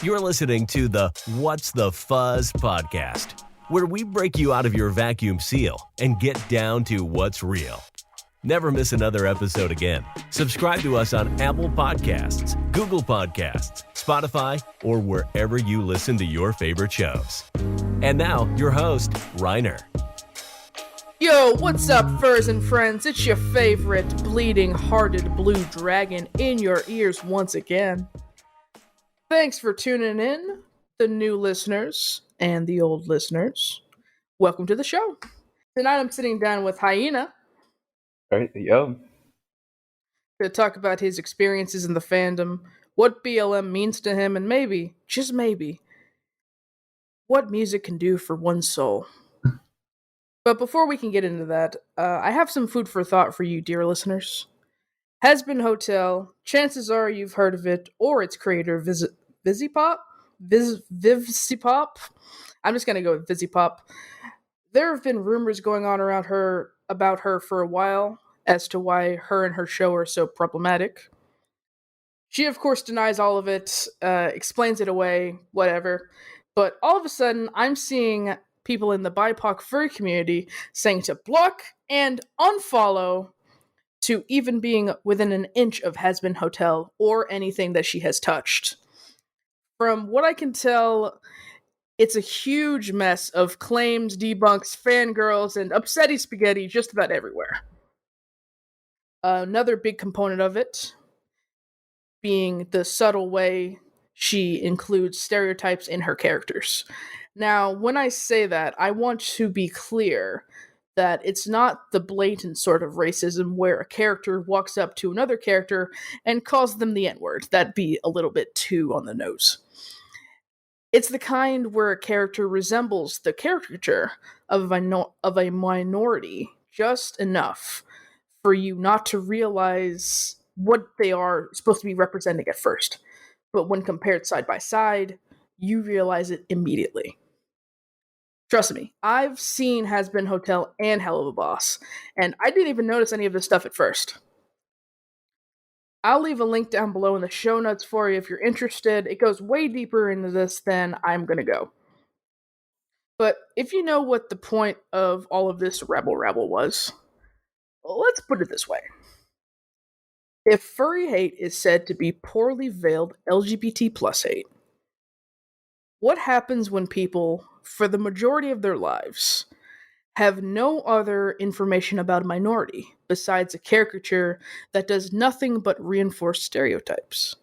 You're listening to the What's the Fuzz podcast, where we break you out of your vacuum seal and get down to what's real. Never miss another episode again. Subscribe to us on Apple Podcasts, Google Podcasts, Spotify, or wherever you listen to your favorite shows. And now, your host, Reiner. Yo, what's up, furs and friends? It's your favorite bleeding-hearted blue dragon in your ears once again. Thanks for tuning in, the new listeners and the old listeners. Welcome to the show. Tonight I'm sitting down with Hyena. Alright, yo. To talk about his experiences in the fandom, what BLM means to him, and maybe, just maybe, what music can do for one's soul. But before we can get into that, I have some food for thought for you, dear listeners. Hazbin Hotel, chances are you've heard of it, or its creator, Vizipop? Vizipop? I'm just going to go with Vizipop. There have been rumors going on about her for a while as to why her and her show are so problematic. She, of course, denies all of it, explains it away, whatever. But all of a sudden, I'm seeing people in the Bipark Furry community saying to block and unfollow to even being within an inch of Hazbin Hotel or anything that she has touched. From what I can tell, it's a huge mess of claims, debunks, fangirls, and upsetty spaghetti just about everywhere. Another big component of it being the subtle way she includes stereotypes in her characters. Now, when I say that, I want to be clear that it's not the blatant sort of racism where a character walks up to another character and calls them the N-word. That'd be a little bit too on the nose. It's the kind where a character resembles the caricature of a minority just enough for you not to realize what they are supposed to be representing at first. But when compared side by side, you realize it immediately. Trust me, I've seen Hazbin Hotel and Hell of a Boss, and I didn't even notice any of this stuff at first. I'll leave a link down below in the show notes for you if you're interested. It goes way deeper into this than I'm gonna go. But if you know what the point of all of this rabble was, well, let's put it this way. If furry hate is said to be poorly veiled LGBT plus hate, what happens when people, for the majority of their lives, have no other information about a minority besides a caricature that does nothing but reinforce stereotypes?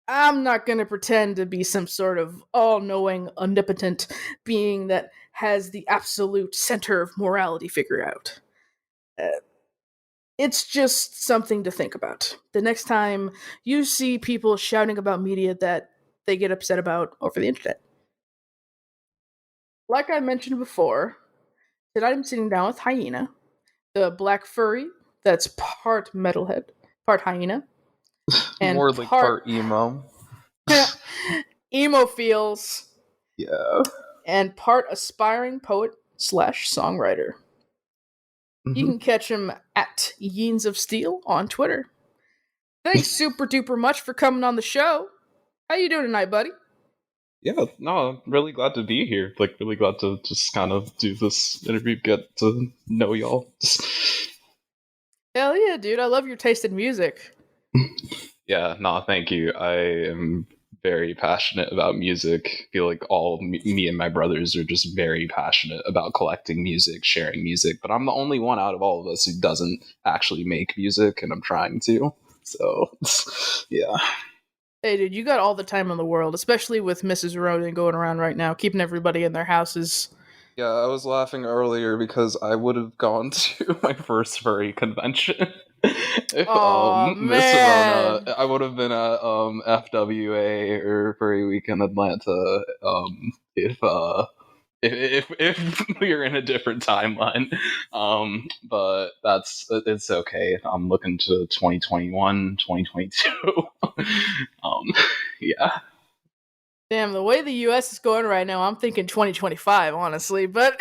I'm not going to pretend to be some sort of all-knowing, omnipotent being that has the absolute center of morality figured out. It's just something to think about. The next time you see people shouting about media that they get upset about over the internet. Like I mentioned before, tonight I'm sitting down with Hyena, the black furry that's part metalhead, part hyena, and More like part emo. Emo feels. Yeah. And part aspiring poet / songwriter. Mm-hmm. You can catch him at Yeens of Steel on Twitter. Thanks super duper much for coming on the show. How you doing tonight, buddy? Yeah, no, I'm really glad to be here. Like, really glad to just kind of do this interview, get to know y'all. Hell yeah, dude. I love your taste in music. Yeah, no, thank you. I am very passionate about music. I feel like all me and my brothers are just very passionate about collecting music, sharing music. But I'm the only one out of all of us who doesn't actually make music, and I'm trying to. So, yeah. Hey, dude, you got all the time in the world, especially with Mrs. Ronan going around right now, keeping everybody in their houses. Yeah, I was laughing earlier because I would have gone to my first furry convention. If Miss Rona, I would have been at FWA or Furry Week in Atlanta. If we were in a different timeline, but it's okay. I'm looking to 2021, 2022. Yeah. Damn, the way the U.S. is going right now, I'm thinking 2025, honestly. But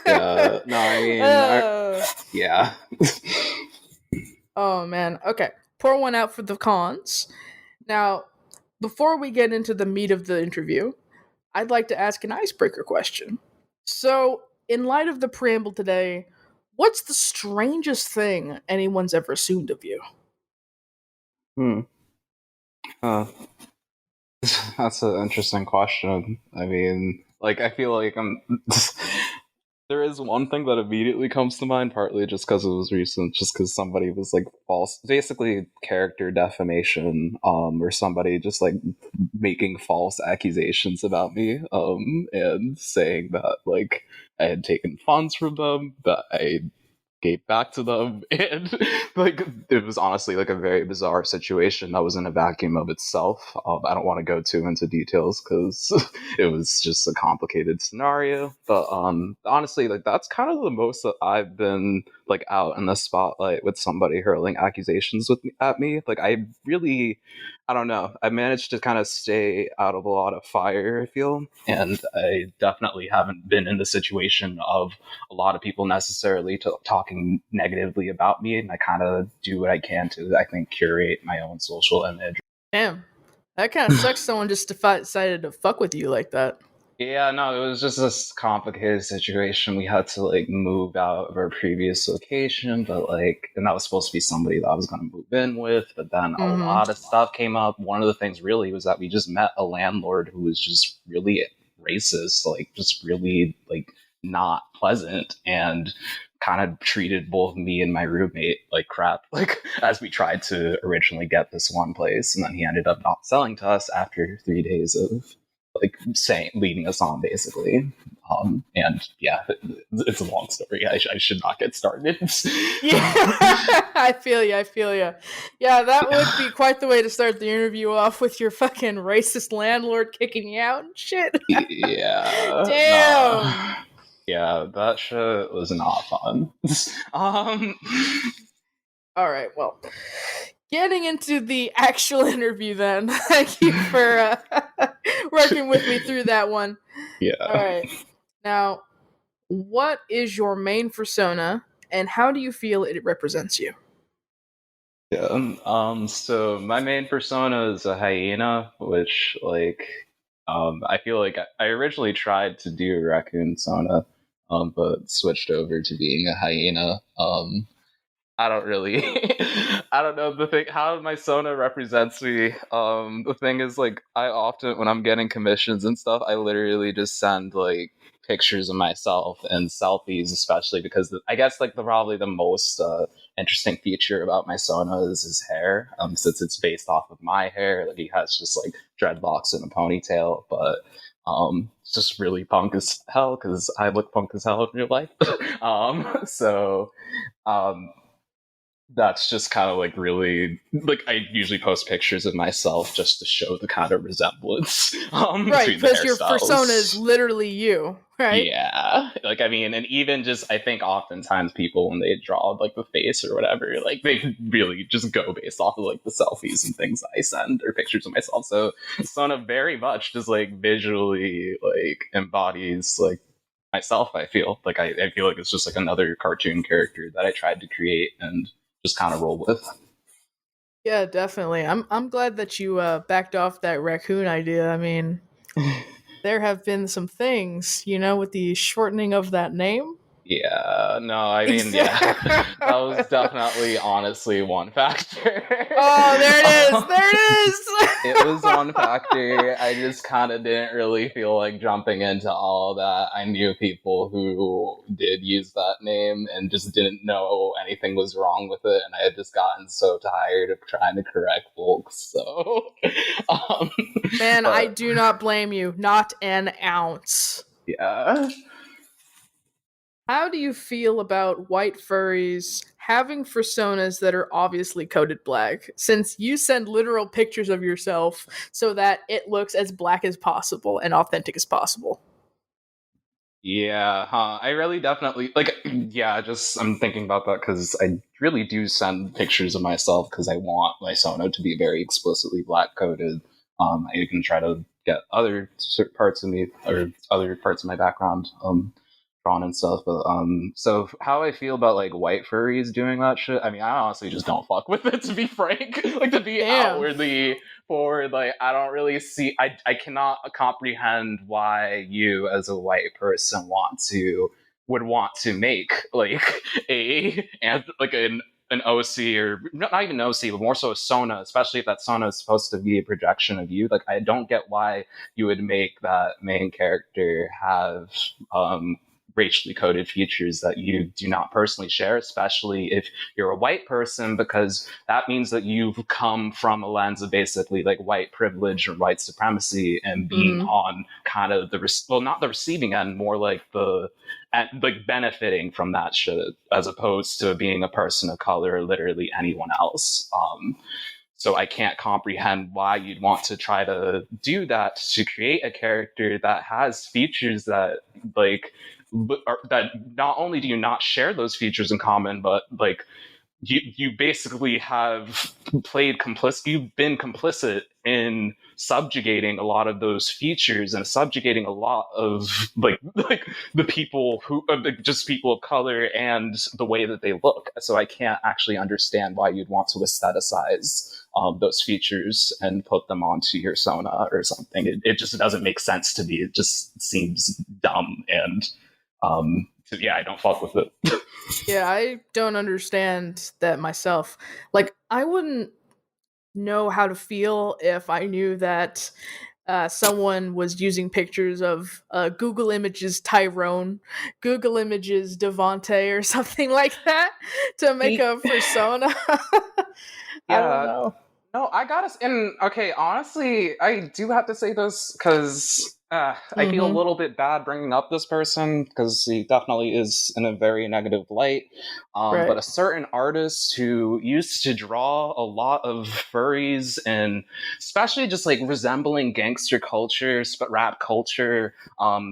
yeah, no, I mean, yeah. Oh man, okay. Pour one out for the cons. Now, before we get into the meat of the interview, I'd like to ask an icebreaker question. So, in light of the preamble today, what's the strangest thing anyone's ever assumed of you? Hmm. That's an interesting question. I mean, like, I feel like I'm. There is one thing that immediately comes to mind, partly just because it was recent, just because somebody was like false, basically character defamation, or somebody just like making false accusations about me, and saying that like I had taken funds from them, that I gave back to them, and like it was honestly like a very bizarre situation that was in a vacuum of itself. I don't want to go too into details because it was just a complicated scenario, but honestly, like that's kind of the most that I've been like out in the spotlight with somebody hurling accusations at me. Like I don't know, I managed to kind of stay out of a lot of fire, I feel, and I definitely haven't been in the situation of a lot of people necessarily talking negatively about me, and I kind of do what I can to, I think, curate my own social image. Damn, that kind of sucks. Someone just decided to fuck with you like that. Yeah, no, it was just this complicated situation. We had to like move out of our previous location, but like, and that was supposed to be somebody that I was going to move in with, but then a lot of stuff came up. One of the things really was that we just met a landlord who was just really racist, like just really like not pleasant, and kind of treated both me and my roommate like crap, like as we tried to originally get this one place, and then he ended up not selling to us after 3 days of like leading us on basically. And yeah, it's a long story. I should not get started. Yeah, I feel you. Yeah, that would be quite the way to start the interview off, with your fucking racist landlord kicking you out and shit. Yeah. Damn. Nah. Yeah, that shit was not fun. All right, well, getting into the actual interview then. Thank you for working with me through that one. Yeah. All right. Now, what is your main fursona, and how do you feel it represents you? Yeah. So my main persona is a hyena, which like I feel like I originally tried to do a raccoon sona, but switched over to being a hyena. I don't really I don't know the thing how my Sona represents me. The thing is like I often when I'm getting commissions and stuff, I literally just send like pictures of myself and selfies, especially because I guess like probably the most interesting feature about my Sona is his hair. Since it's based off of my hair, like he has just like dreadlocks and a ponytail, but it's just really punk as hell because I look punk as hell in real life. So um that's just kind of like really like I usually post pictures of myself just to show the kind of resemblance Right, between the because your hairstyles. persona is literally you, right? Yeah, like I mean, and even just I think oftentimes people when they draw like the face or whatever, like they really just go based off of like the selfies and things I send or pictures of myself. So Sona very much just like visually like embodies like myself. I feel like I feel like it's just like another cartoon character that I tried to create and just kind of roll with. Yeah, definitely. I'm glad that you backed off that raccoon idea. I mean, there have been some things, with the shortening of that name. Yeah, no, I mean, yeah, that was definitely, honestly, one factor. Oh, there it is! There it is! It was one factor. I just kind of didn't really feel like jumping into all that. I knew people who did use that name and just didn't know anything was wrong with it, and I had just gotten so tired of trying to correct folks. So, Man, I do not blame you. Not an ounce. Yeah. How do you feel about white furries having fursonas that are obviously coded black, since you send literal pictures of yourself so that it looks as black as possible and authentic as possible? Yeah, I really definitely like. Yeah, just I'm thinking about that because I really do send pictures of myself because I want my Sono to be very explicitly black coded. I can try to get other parts of me or other parts of my background drawn and stuff, but so how I feel about like white furries doing that shit, I mean, I honestly just don't fuck with it, to be frank. Like, to be outwardly forward, like, I don't really see, I cannot comprehend why you as a white person would want to make like an OC, or not even OC, but more so a Sona, especially if that Sona is supposed to be a projection of you. Like, I don't get why you would make that main character have racially coded features that you do not personally share, especially if you're a white person, because that means that you've come from a lens of basically like white privilege or white supremacy, and being on kind of not the receiving end, more like like benefiting from that shit, as opposed to being a person of color or literally anyone else. So I can't comprehend why you'd want to try to do that, to create a character that has features that like that not only do you not share those features in common, but like you basically have you've been complicit in subjugating a lot of those features and subjugating a lot of like the people who just people of color and the way that they look. So I can't actually understand why you'd want to aestheticize those features and put them onto your Sona or something. It just doesn't make sense to me. It just seems dumb, and so yeah, I don't fuck with it. Yeah, I don't understand that myself. Like, I wouldn't know how to feel if I knew that someone was using pictures of Google Images Tyrone, Google Images Devonte, or something like that to make a persona. I don't Yeah. know. No, I gotta. And okay, honestly, I do have to say this because I feel a little bit bad bringing up this person, because he definitely is in a very negative light. Right. But a certain artist who used to draw a lot of furries, and especially just like resembling gangster culture, rap culture.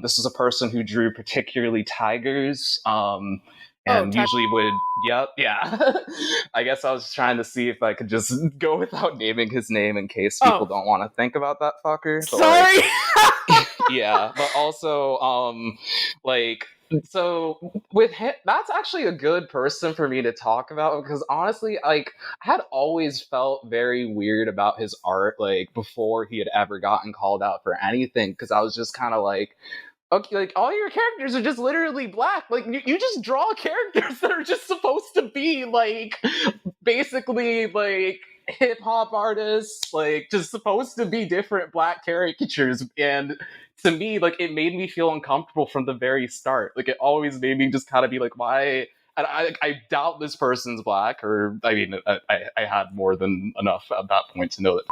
This is a person who drew particularly tigers. And usually would, yep, yeah. I guess I was trying to see if I could just go without naming his name in case people don't want to think about that fucker. But sorry. like, yeah, but also, like, so with him, that's actually a good person for me to talk about, because honestly, like, I had always felt very weird about his art, like, before he had ever gotten called out for anything, because I was just kind of like, okay, like, all your characters are just literally black. Like, you just draw characters that are just supposed to be, like, basically, like, hip-hop artists, like, just supposed to be different black caricatures. And to me, like, it made me feel uncomfortable from the very start. Like, it always made me just kind of be like, why? And I doubt this person's black, or, I mean, I had more than enough at that point to know that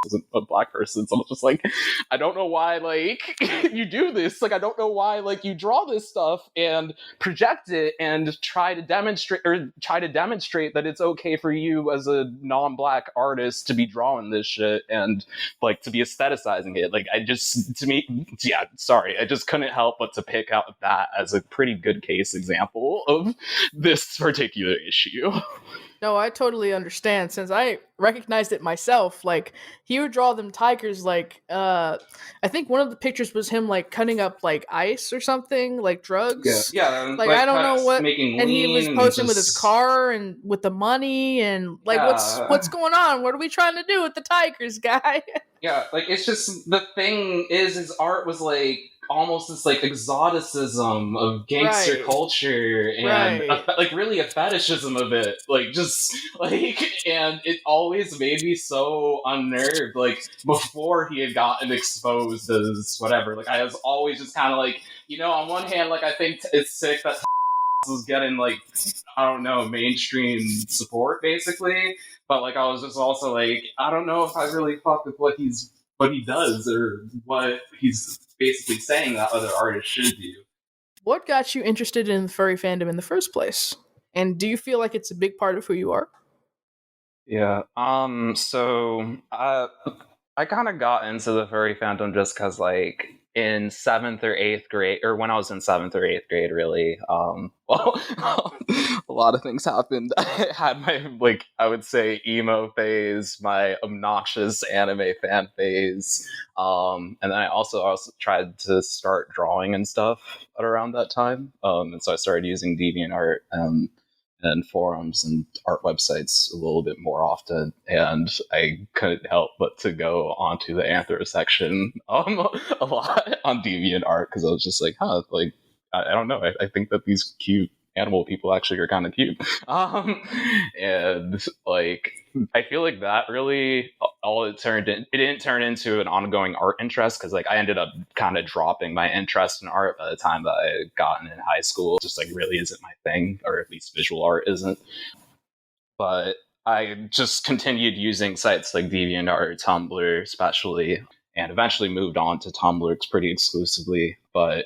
wasn't a black person. So I was just like, I don't know why, like, you do this. Like, I don't know why, like, you draw this stuff and project it and try to demonstrate that it's okay for you as a non-black artist to be drawing this shit and like to be aestheticizing it. Like, I just couldn't help but to pick out that as a pretty good case example of this particular issue. No, I totally understand, since I recognized it myself. Like, he would draw them tigers, like, I think one of the pictures was him, like, cutting up, like, ice or something, like drugs. Yeah, Like, I don't know what, making and he was lean posing with his car and with the money, and, like, what's going on? What are we trying to do with the tigers, guy? Yeah, like, it's just, the thing is, his art was like almost this like exoticism of gangster culture, and like really a fetishism of it, like, just like, and it always made me so unnerved, like, before he had gotten exposed as whatever. Like, I was always just kind of like, on one hand, like, I think it's sick that is getting, like, I don't know, mainstream support basically, but like, I was just also like, I don't know if I really fuck with what he does, or what he's basically saying that other artists should do. What got you interested in the furry fandom in the first place? And do you feel like it's a big part of who you are? Yeah. So I kind of got into the furry fandom just because, like, in 7th or 8th grade, or when I was in 7th or 8th grade, really. Well, a lot of things happened. I had my, like, I would say emo phase, my obnoxious anime fan phase, and then I also tried to start drawing and stuff at around that time, and so I started using DeviantArt and forums and art websites a little bit more often, and I couldn't help but to go onto the anthro section a lot on DeviantArt, because I was just like, like, I don't know, I think that these cute animal people actually are kind of cute. And like, I feel like that really all it didn't turn into an ongoing art interest, because like I ended up kind of dropping my interest in art by the time that I had gotten in high school. Just like really isn't my thing, or at least visual art isn't. But I just continued using sites like DeviantArt, Tumblr especially, and eventually moved on to Tumblr pretty exclusively. But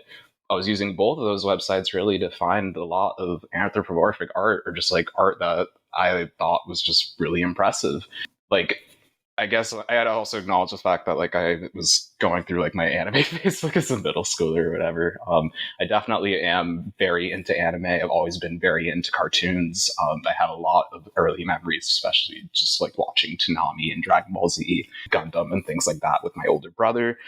I was using both of those websites really to find a lot of anthropomorphic art, or just like art that I thought was just really impressive. Like, I guess I had to also acknowledge the fact that like I was going through like my anime phase like as a middle schooler or whatever. I definitely am very into anime. I've always been very into cartoons. I have a lot of early memories, especially just like watching Toonami and Dragon Ball Z, Gundam, and things like that with my older brother.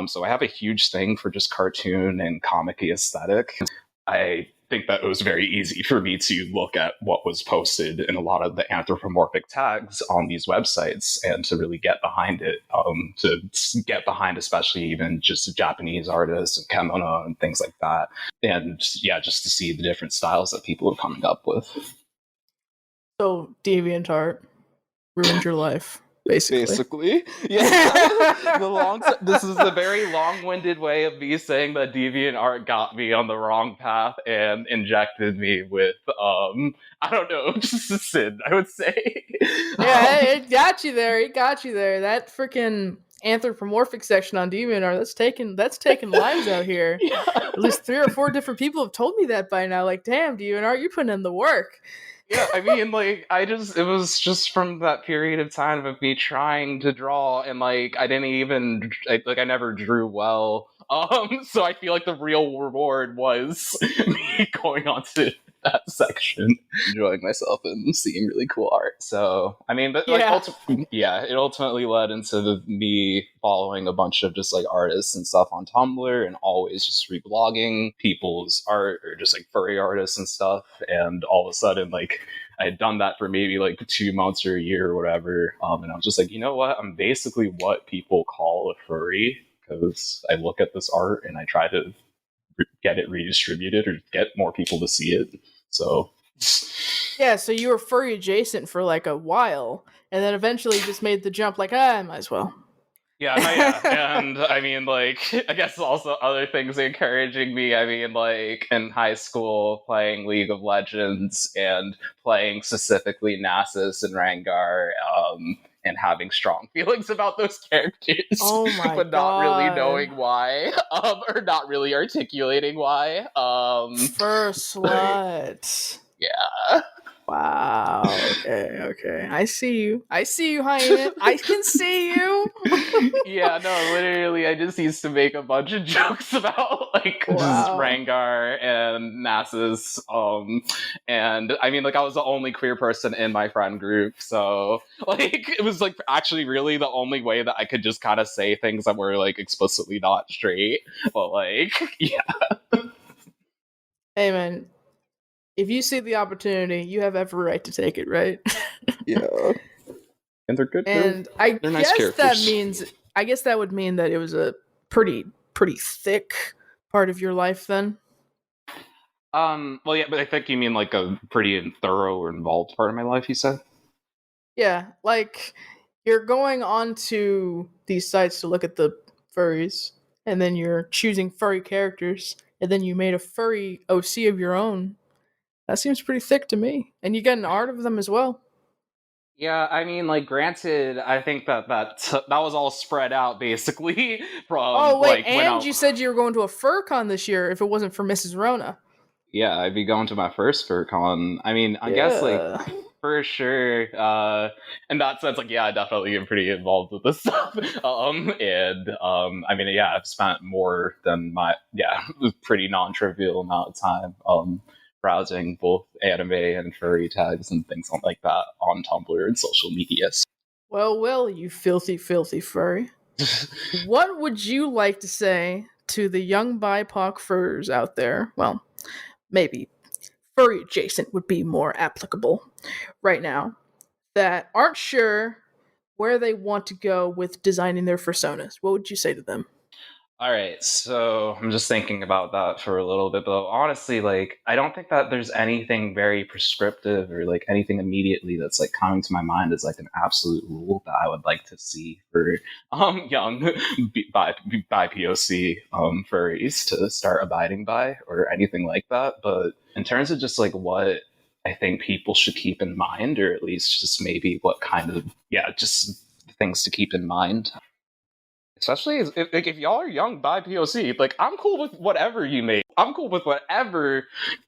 So I have a huge thing for just cartoon and comic-y aesthetic. I think that it was very easy for me to look at what was posted in a lot of the anthropomorphic tags on these websites and to really get behind it, to get behind especially even just Japanese artists and kimono and things like that. And yeah, just to see the different styles that people are coming up with. So DeviantArt ruined your life. Basically. Yeah. This is a very long-winded way of me saying that DeviantArt got me on the wrong path and injected me with, I don't know, just a sin, I would say. Yeah, it got you there. It got you there. That freaking anthropomorphic section on DeviantArt, that's taking lives out here. Yeah. At least 3 or 4 different people have told me that by now. Like, damn, DeviantArt, you're putting in the work. Yeah, I mean, like, it was just from that period of time of me trying to draw, and, like, I never drew well. So I feel like the real reward was me going onto that section, enjoying myself and seeing really cool art. So, I mean, but, like, it ultimately led into me following a bunch of just, like, artists and stuff on Tumblr, and always just reblogging people's art, or just, like, furry artists and stuff, and all of a sudden, like, I had done that for maybe like 2 months or a year or whatever. And I was just like, you know what? I'm basically what people call a furry, because I look at this art and I try to get it redistributed or get more people to see it. So yeah, so you were furry adjacent for like a while, and then eventually just made the jump like, I might as well. Yeah, and I mean, like, I guess also other things encouraging me. I mean, like, in high school, playing League of Legends and playing specifically Nasus and Rengar, and having strong feelings about those characters, but not really knowing why, or not really articulating why. First slut. Yeah. Wow. Okay. I see you, Hyena. I can see you. Yeah, no, literally, I just used to make a bunch of jokes about, like, just Rengar and Nasus, and, I mean, like, I was the only queer person in my friend group, so, like, it was, like, actually really the only way that I could just kind of say things that were, like, explicitly not straight, but, like, yeah. Hey, man. If you see the opportunity, you have every right to take it, right? Yeah. And they're good. And I guess that would mean that it was a pretty thick part of your life then. Well, yeah, but I think you mean like a pretty thorough or involved part of my life, you said? Yeah, like you're going onto these sites to look at the furries, and then you're choosing furry characters, and then you made a furry OC of your own. That seems pretty thick to me. And you get an art of them as well. Yeah, I mean, like, granted, I think that was all spread out, basically, from... Oh, wait, like, and you said you were going to a FurCon this year if it wasn't for Mrs. Rona. Yeah, I'd be going to my first FurCon. I mean, I guess, like... For sure. In that sense, like, yeah, I definitely am pretty involved with this stuff. I mean, yeah, I've spent more than my, pretty non-trivial amount of time, browsing both anime and furry tags and things like that on Tumblr and social media. Well, you filthy, filthy furry. What would you like to say to the young BIPOC furs out there? Well, maybe furry adjacent would be more applicable right now, that aren't sure where they want to go with designing their fursonas. What would you say to them? All right, so I'm just thinking about that for a little bit, but honestly, like, I don't think that there's anything very prescriptive or like anything immediately that's like coming to my mind as like an absolute rule that I would like to see for young by POC furries to start abiding by or anything like that. But in terms of just like what I think people should keep in mind, or at least just maybe what kind of just things to keep in mind. Especially if y'all are young by POC, like, I'm cool with whatever you make. I'm cool with whatever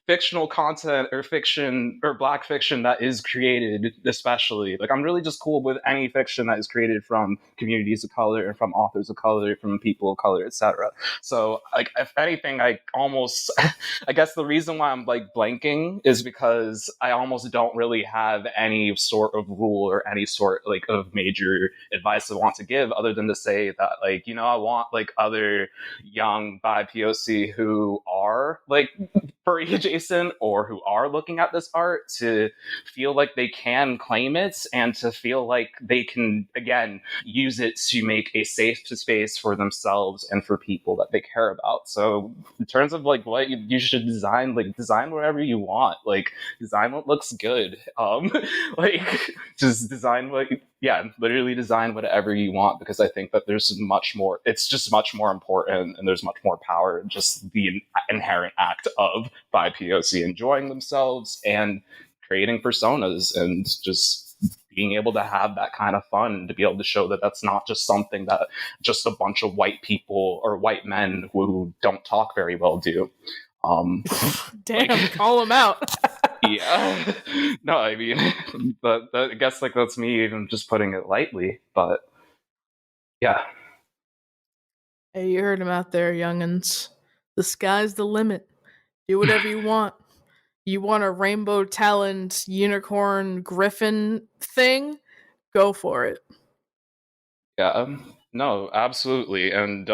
fictional content or fiction or black fiction that is created, especially. Like, I'm really just cool with any fiction that is created from communities of color and from authors of color, from people of color, etc. So, like, if anything, I almost, I guess the reason why I'm, like, blanking is because I almost don't really have any sort of rule or any sort, like, of major advice I want to give other than to say that, like, you know, I want, like, other young bi POC who are like furry adjacent or who are looking at this art to feel like they can claim it and to feel like they can again use it to make a safe space for themselves and for people that they care about. So in terms of like what you should design, like design whatever you want, like design what looks good, like just design what literally design whatever you want, because I think that there's much more, it's just much more important and there's much more power in just the inherent act of bi POC enjoying themselves and creating personas and just being able to have that kind of fun, to be able to show that that's not just something that just a bunch of white people or white men who don't talk very well do. Damn, call them out. Yeah. No, I mean, but I guess like that's me even just putting it lightly, but yeah. Hey, you heard him out there, youngins. The sky's the limit. Do whatever you want. You want a rainbow taloned unicorn griffin thing? Go for it. Yeah. No, absolutely. And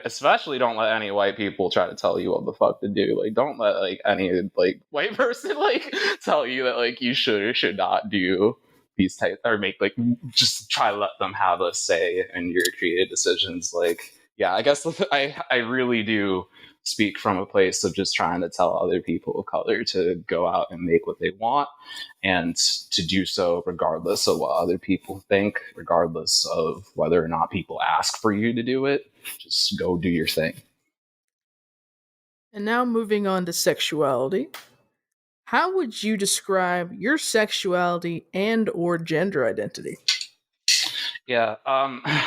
especially don't let any white people try to tell you what the fuck to do. Like, don't let like any like white person like tell you that like you should or should not do these types, or make like, just try to let them have a say in your creative decisions. Like, yeah, I guess I really do speak from a place of just trying to tell other people of color to go out and make what they want, and to do so regardless of what other people think, regardless of whether or not people ask for you to do it. Just go do your thing. And now moving on to sexuality. How would you describe your sexuality and or gender identity? Yeah.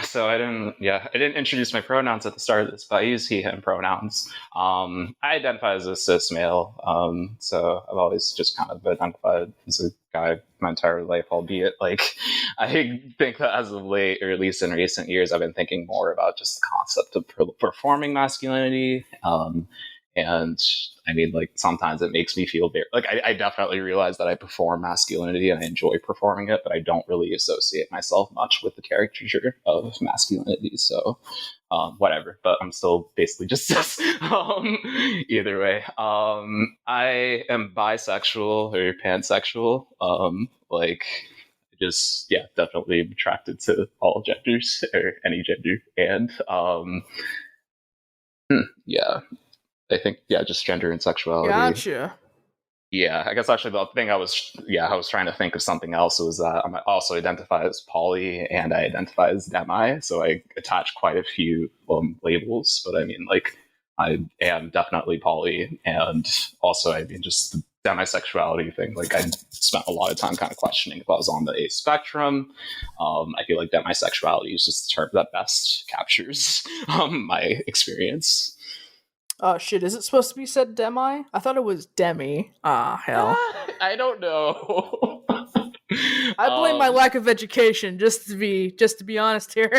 So I didn't introduce my pronouns at the start of this, but I use he, him pronouns. I identify as a cis male. So I've always just kind of identified as a guy my entire life, albeit like, I think that as of late, or at least in recent years, I've been thinking more about just the concept of performing masculinity. And I mean, like, sometimes it makes me feel very, like, I definitely realize that I perform masculinity and I enjoy performing it, but I don't really associate myself much with the caricature of masculinity. So, whatever, but I'm still basically just cis. Either way, I am bisexual or pansexual. Like, just, definitely attracted to all genders or any gender. And, I think, just gender and sexuality. Gotcha. Yeah, I guess actually the thing I was trying to think of something else. Was that I also identify as poly and I identify as demi, so I attach quite a few labels. But I mean, like, I am definitely poly, and also, I mean, just the demisexuality thing. Like, I spent a lot of time kind of questioning if I was on the A spectrum. I feel like demisexuality is just the term that best captures my experience. Oh shit, is it supposed to be said demi? I thought it was demi. Ah, hell. I don't know. I blame my lack of education, just to be honest here.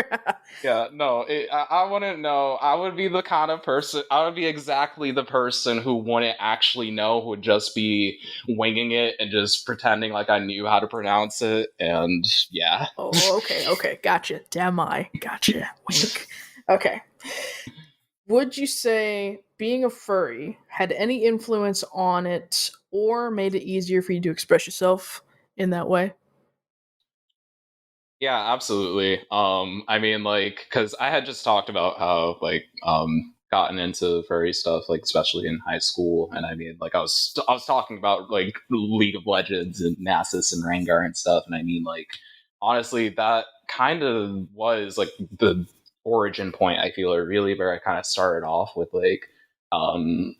Yeah, no, I wouldn't know. I would be the kind of person, I would be exactly the person who wouldn't actually know, who would just be winging it and just pretending like I knew how to pronounce it. And yeah. Oh, okay, gotcha. Damn, gotcha. Wink. Okay. Would you say being a furry had any influence on it or made it easier for you to express yourself in that way? Yeah, absolutely. I mean, like, because I had just talked about how, like, gotten into furry stuff, like, especially in high school, and I mean, like, I was talking about like League of Legends and Nasus and Rengar and stuff, and I mean, like, honestly, that kind of was like the origin point. I feel, or really where I kind of started off with like, um,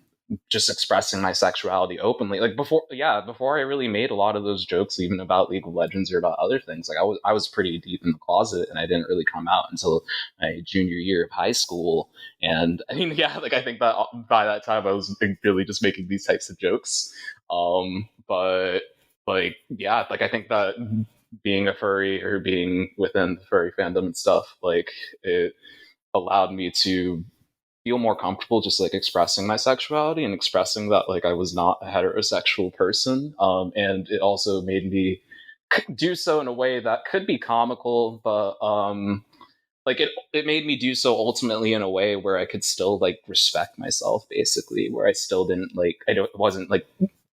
just expressing my sexuality openly, like before I really made a lot of those jokes even about League of Legends or about other things. Like I was pretty deep in the closet, and I didn't really come out until my junior year of high school. And I mean, yeah, like I think that by that time I was really just making these types of jokes. But like, yeah, like I think that being a furry or being within the furry fandom and stuff, like it allowed me to feel more comfortable just like expressing my sexuality and expressing that like I was not a heterosexual person. And it also made me do so in a way that could be comical, but like it made me do so ultimately in a way where I could still like respect myself, basically, where I still didn't like wasn't like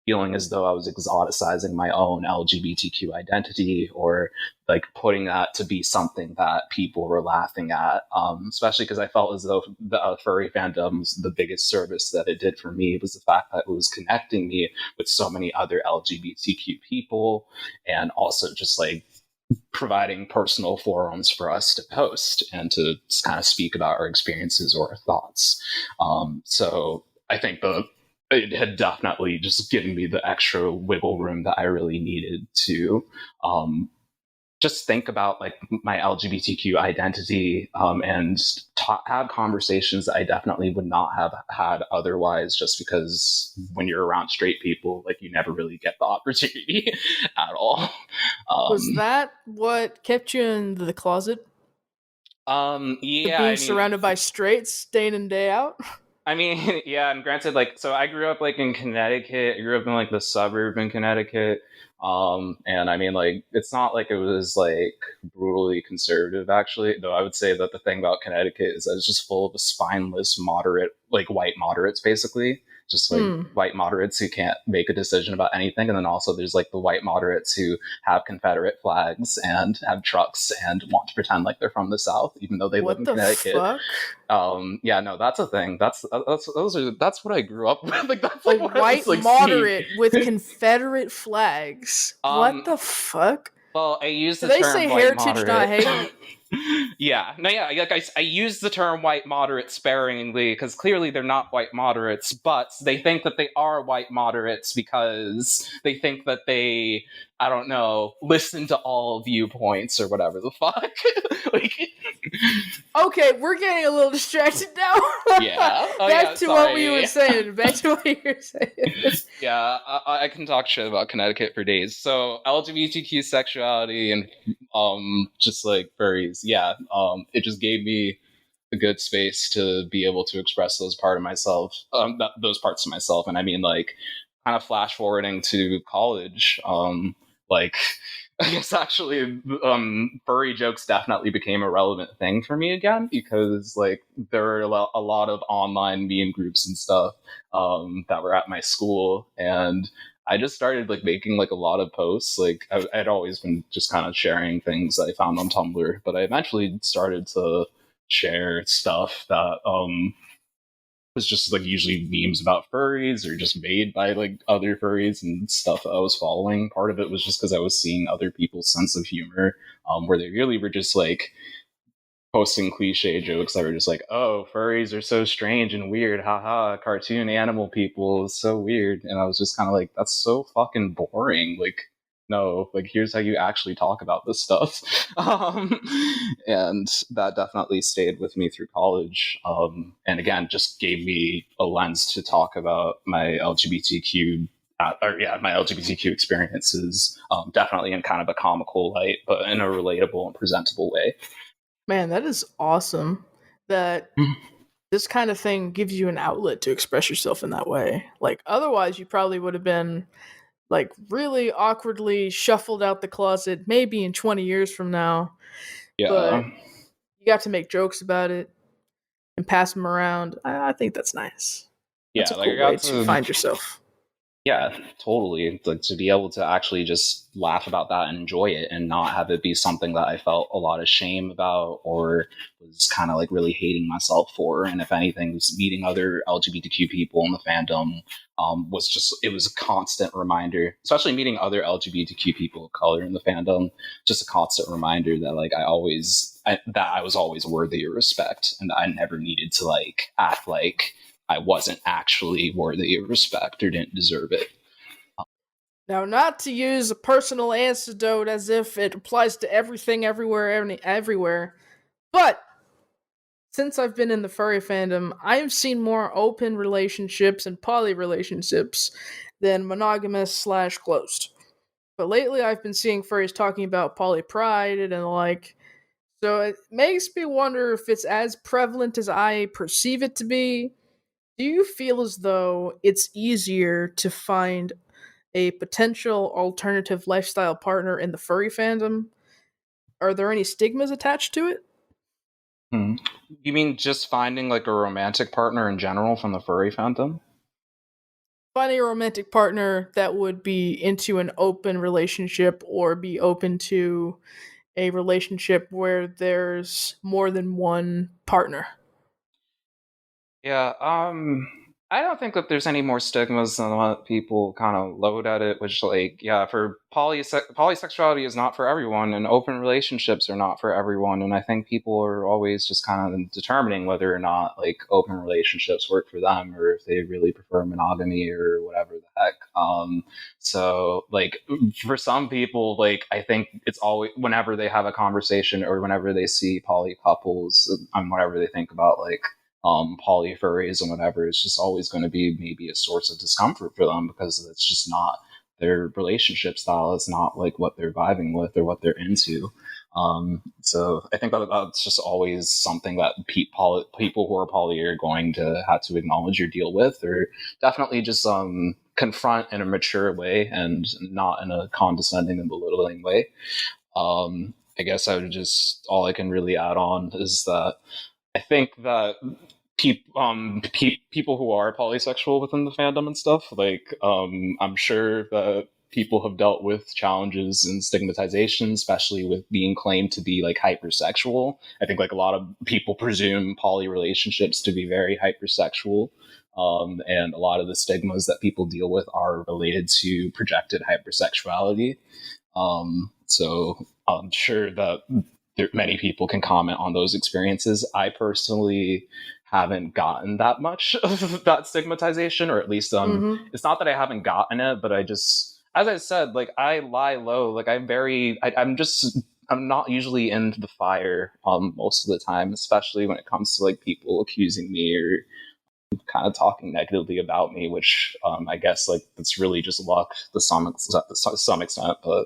feeling as though I was exoticizing my own LGBTQ identity or like putting that to be something that people were laughing at. Especially because I felt as though the furry fandom's the biggest service that it did for me was the fact that it was connecting me with so many other LGBTQ people, and also just like providing personal forums for us to post and to kind of speak about our experiences or our thoughts. So I think it had definitely just given me the extra wiggle room that I really needed to just think about like my LGBTQ identity, and have conversations that I definitely would not have had otherwise, just because when you're around straight people, like you never really get the opportunity at all. Was that what kept you in the closet? Yeah, Being I mean, surrounded by straights day in and day out? yeah, and granted, like, so I grew up like in Connecticut. I grew up in like the suburb in Connecticut. And I mean, like, it's not like it was like brutally conservative, actually. Though I would say that the thing about Connecticut is that it's just full of spineless, moderate, like white moderates, basically. Just like white moderates who can't make a decision about anything. And then also there's like the white moderates who have Confederate flags and have trucks and want to pretend like they're from the South, even though they live in Connecticut. Fuck? Yeah, no, that's a thing. That's what I grew up with. Like that's A like what white I was, like, moderate seeing. with Confederate flags. What the fuck? Well, I use the Do they term say white heritage, moderate. not hate? Yeah, no, yeah, like I use the term white moderate sparingly because clearly they're not white moderates, but they think that they are white moderates because they think that they, I don't know, listen to all viewpoints or whatever the fuck. Like, Okay, we're getting a little distracted now. yeah. Oh, Back to what we sorry. were saying. Back to what you were saying. Yeah, I can talk shit about Connecticut for days. So LGBTQ sexuality and just like furries, yeah, it just gave me a good space to be able to express those those parts of myself. And I mean, like, kind of flash forwarding to college, like. I guess actually, furry jokes definitely became a relevant thing for me again because like there were a lot of online meme groups and stuff that were at my school, and I just started like making like a lot of posts. Like I'd always been just kind of sharing things I found on Tumblr, but I eventually started to share stuff that was just like usually memes about furries or just made by like other furries and stuff that I was following. Part of it was just because I was seeing other people's sense of humor, where they really were just like posting cliche jokes that were just like, oh, furries are so strange and weird, haha, cartoon animal people is so weird. And I was just kind of like, that's so fucking boring. Like, no, like here's how you actually talk about this stuff. And that definitely stayed with me through college, and again just gave me a lens to talk about my LGBTQ my LGBTQ experiences, definitely in kind of a comical light, but in a relatable and presentable way. Man, that is awesome. That this kind of thing gives you an outlet to express yourself in that way. Like, otherwise, you probably would have been like really awkwardly shuffled out the closet, maybe in 20 years from now. Yeah. But you got to make jokes about it and pass them around. I think that's nice. That's a cool way to find yourself. Yeah, totally. Like, to be able to actually just laugh about that and enjoy it and not have it be something that I felt a lot of shame about or was kind of like really hating myself for. And if anything, was meeting other LGBTQ people in the fandom it was a constant reminder, especially meeting other LGBTQ people of color in the fandom, just a constant reminder that like I was always worthy of respect and I never needed to like act like I wasn't actually worthy of respect or didn't deserve it. Now, not to use a personal antidote as if it applies to everything, everywhere, but since I've been in the furry fandom, I've seen more open relationships and poly relationships than monogamous/closed. But lately, I've been seeing furries talking about poly pride and the like. So it makes me wonder if it's as prevalent as I perceive it to be. Do you feel as though it's easier to find a potential alternative lifestyle partner in the furry fandom? Are there any stigmas attached to it? You mean just finding like a romantic partner in general from the furry fandom? Finding a romantic partner that would be into an open relationship or be open to a relationship where there's more than one partner. Yeah, I don't think that there's any more stigmas than what people kind of load at it, which, like, yeah, for polysexuality is not for everyone, and open relationships are not for everyone, and I think people are always just kind of determining whether or not, like, open relationships work for them, or if they really prefer monogamy or whatever the heck. So, like, for some people, like, I think it's always, whenever they have a conversation or whenever they see poly couples, and whenever they think about, like, poly furries and whatever, it's just always going to be maybe a source of discomfort for them because it's just not their relationship style. It's not like what they're vibing with or what they're into. So I think that's just always something that people who are poly are going to have to acknowledge or deal with, or definitely just confront in a mature way and not in a condescending and belittling way. I guess all I can really add on is that I think that people who are polysexual within the fandom and stuff, like, I'm sure that people have dealt with challenges and stigmatization, especially with being claimed to be like hypersexual. I think like a lot of people presume poly relationships to be very hypersexual. And a lot of the stigmas that people deal with are related to projected hypersexuality. So I'm sure that many people can comment on those experiences. I personally haven't gotten that much of that stigmatization, or at least it's not that I haven't gotten it, but I just, as I said, like, I lie low. Like, I'm not usually into the fire most of the time, especially when it comes to like people accusing me or kind of talking negatively about me, which I guess like that's really just luck to some extent, but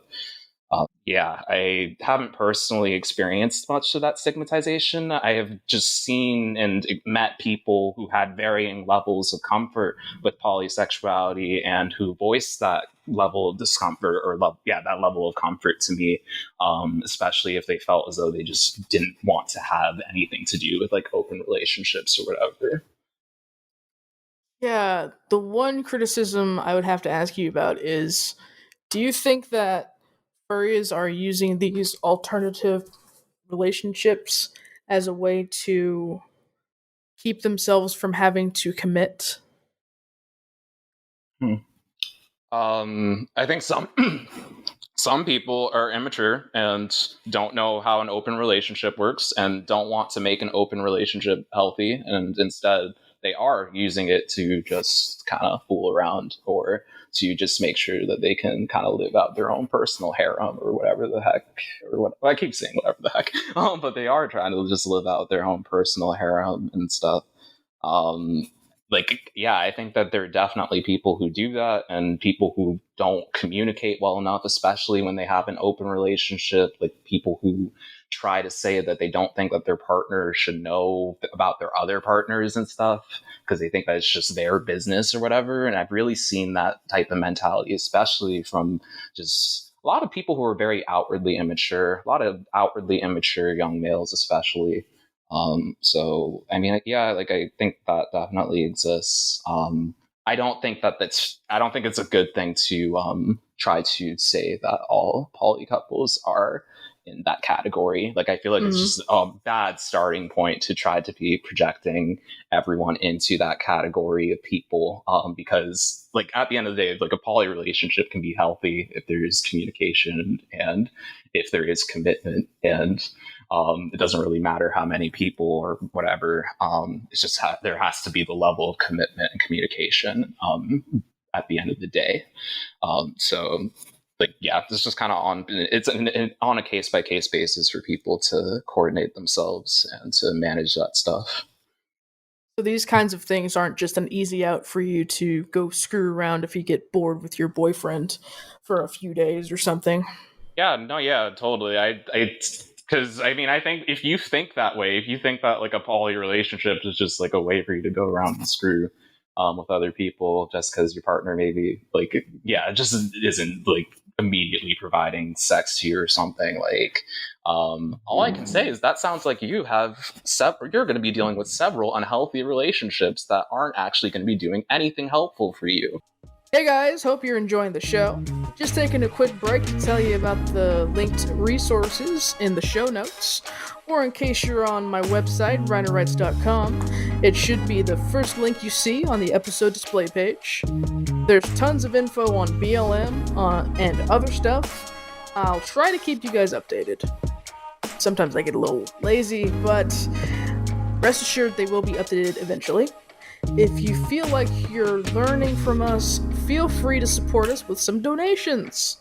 yeah, I haven't personally experienced much of that stigmatization. I have just seen and met people who had varying levels of comfort with polysexuality and who voiced that level of discomfort or that level of comfort to me, especially if they felt as though they just didn't want to have anything to do with like open relationships or whatever. Yeah, the one criticism I would have to ask you about is, do you think that furries are using these alternative relationships as a way to keep themselves from having to commit? I think some people are immature and don't know how an open relationship works and don't want to make an open relationship healthy, and instead they are using it to just kind of fool around or to just make sure that they can kind of live out their own personal harem or whatever the heck, or what I keep saying whatever the heck, but they are trying to just live out their own personal harem and stuff. like, yeah, I think that there are definitely people who do that and people who don't communicate well enough, especially when they have an open relationship, like people who try to say that they don't think that their partner should know about their other partners and stuff because they think that it's just their business or whatever. And I've really seen that type of mentality, especially from just a lot of people who are very outwardly immature, a lot of outwardly immature young males, especially. So I mean, yeah, like I think that definitely exists. I don't think it's a good thing to try to say that all poly couples are in that category. Like I feel like it's just a bad starting point to try to be projecting everyone into that category of people. Because like at the end of the day, like a poly relationship can be healthy if there is communication and if there is commitment, and it doesn't really matter how many people or whatever. It's just there has to be the level of commitment and communication at the end of the day. So, like, yeah, it's just kind of on a case by case basis for people to coordinate themselves and to manage that stuff. So these kinds of things aren't just an easy out for you to go screw around if you get bored with your boyfriend for a few days or something. Yeah, no, yeah, totally. Because I mean, I think if you think that way, if you think that like a poly relationship is just like a way for you to go around and screw with other people just because your partner maybe like, yeah, it just isn't like immediately providing sex to you or something, like all I can say is that sounds like you have you're going to be dealing with several unhealthy relationships that aren't actually going to be doing anything helpful for you. Hey guys, hope you're enjoying the show. Just taking a quick break to tell you about the linked resources in the show notes, or in case you're on my website, reinerwrites.com, it should be the first link you see on the episode display page. There's tons of info on BLM and other stuff. I'll try to keep you guys updated. Sometimes I get a little lazy, but rest assured they will be updated eventually. If you feel like you're learning from us, feel free to support us with some donations.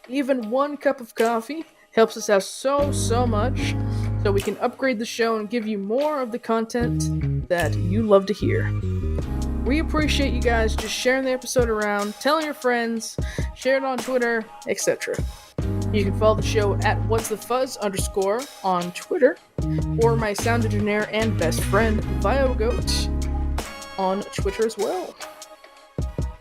Even 1 cup of coffee helps us out so much, so we can upgrade the show and give you more of the content that you love to hear. We appreciate you guys just sharing the episode around, telling your friends, share it on Twitter, etc. You can follow the show at whatsthefuzz_ on Twitter, or my sound engineer and best friend, VioGoat, on Twitter as well.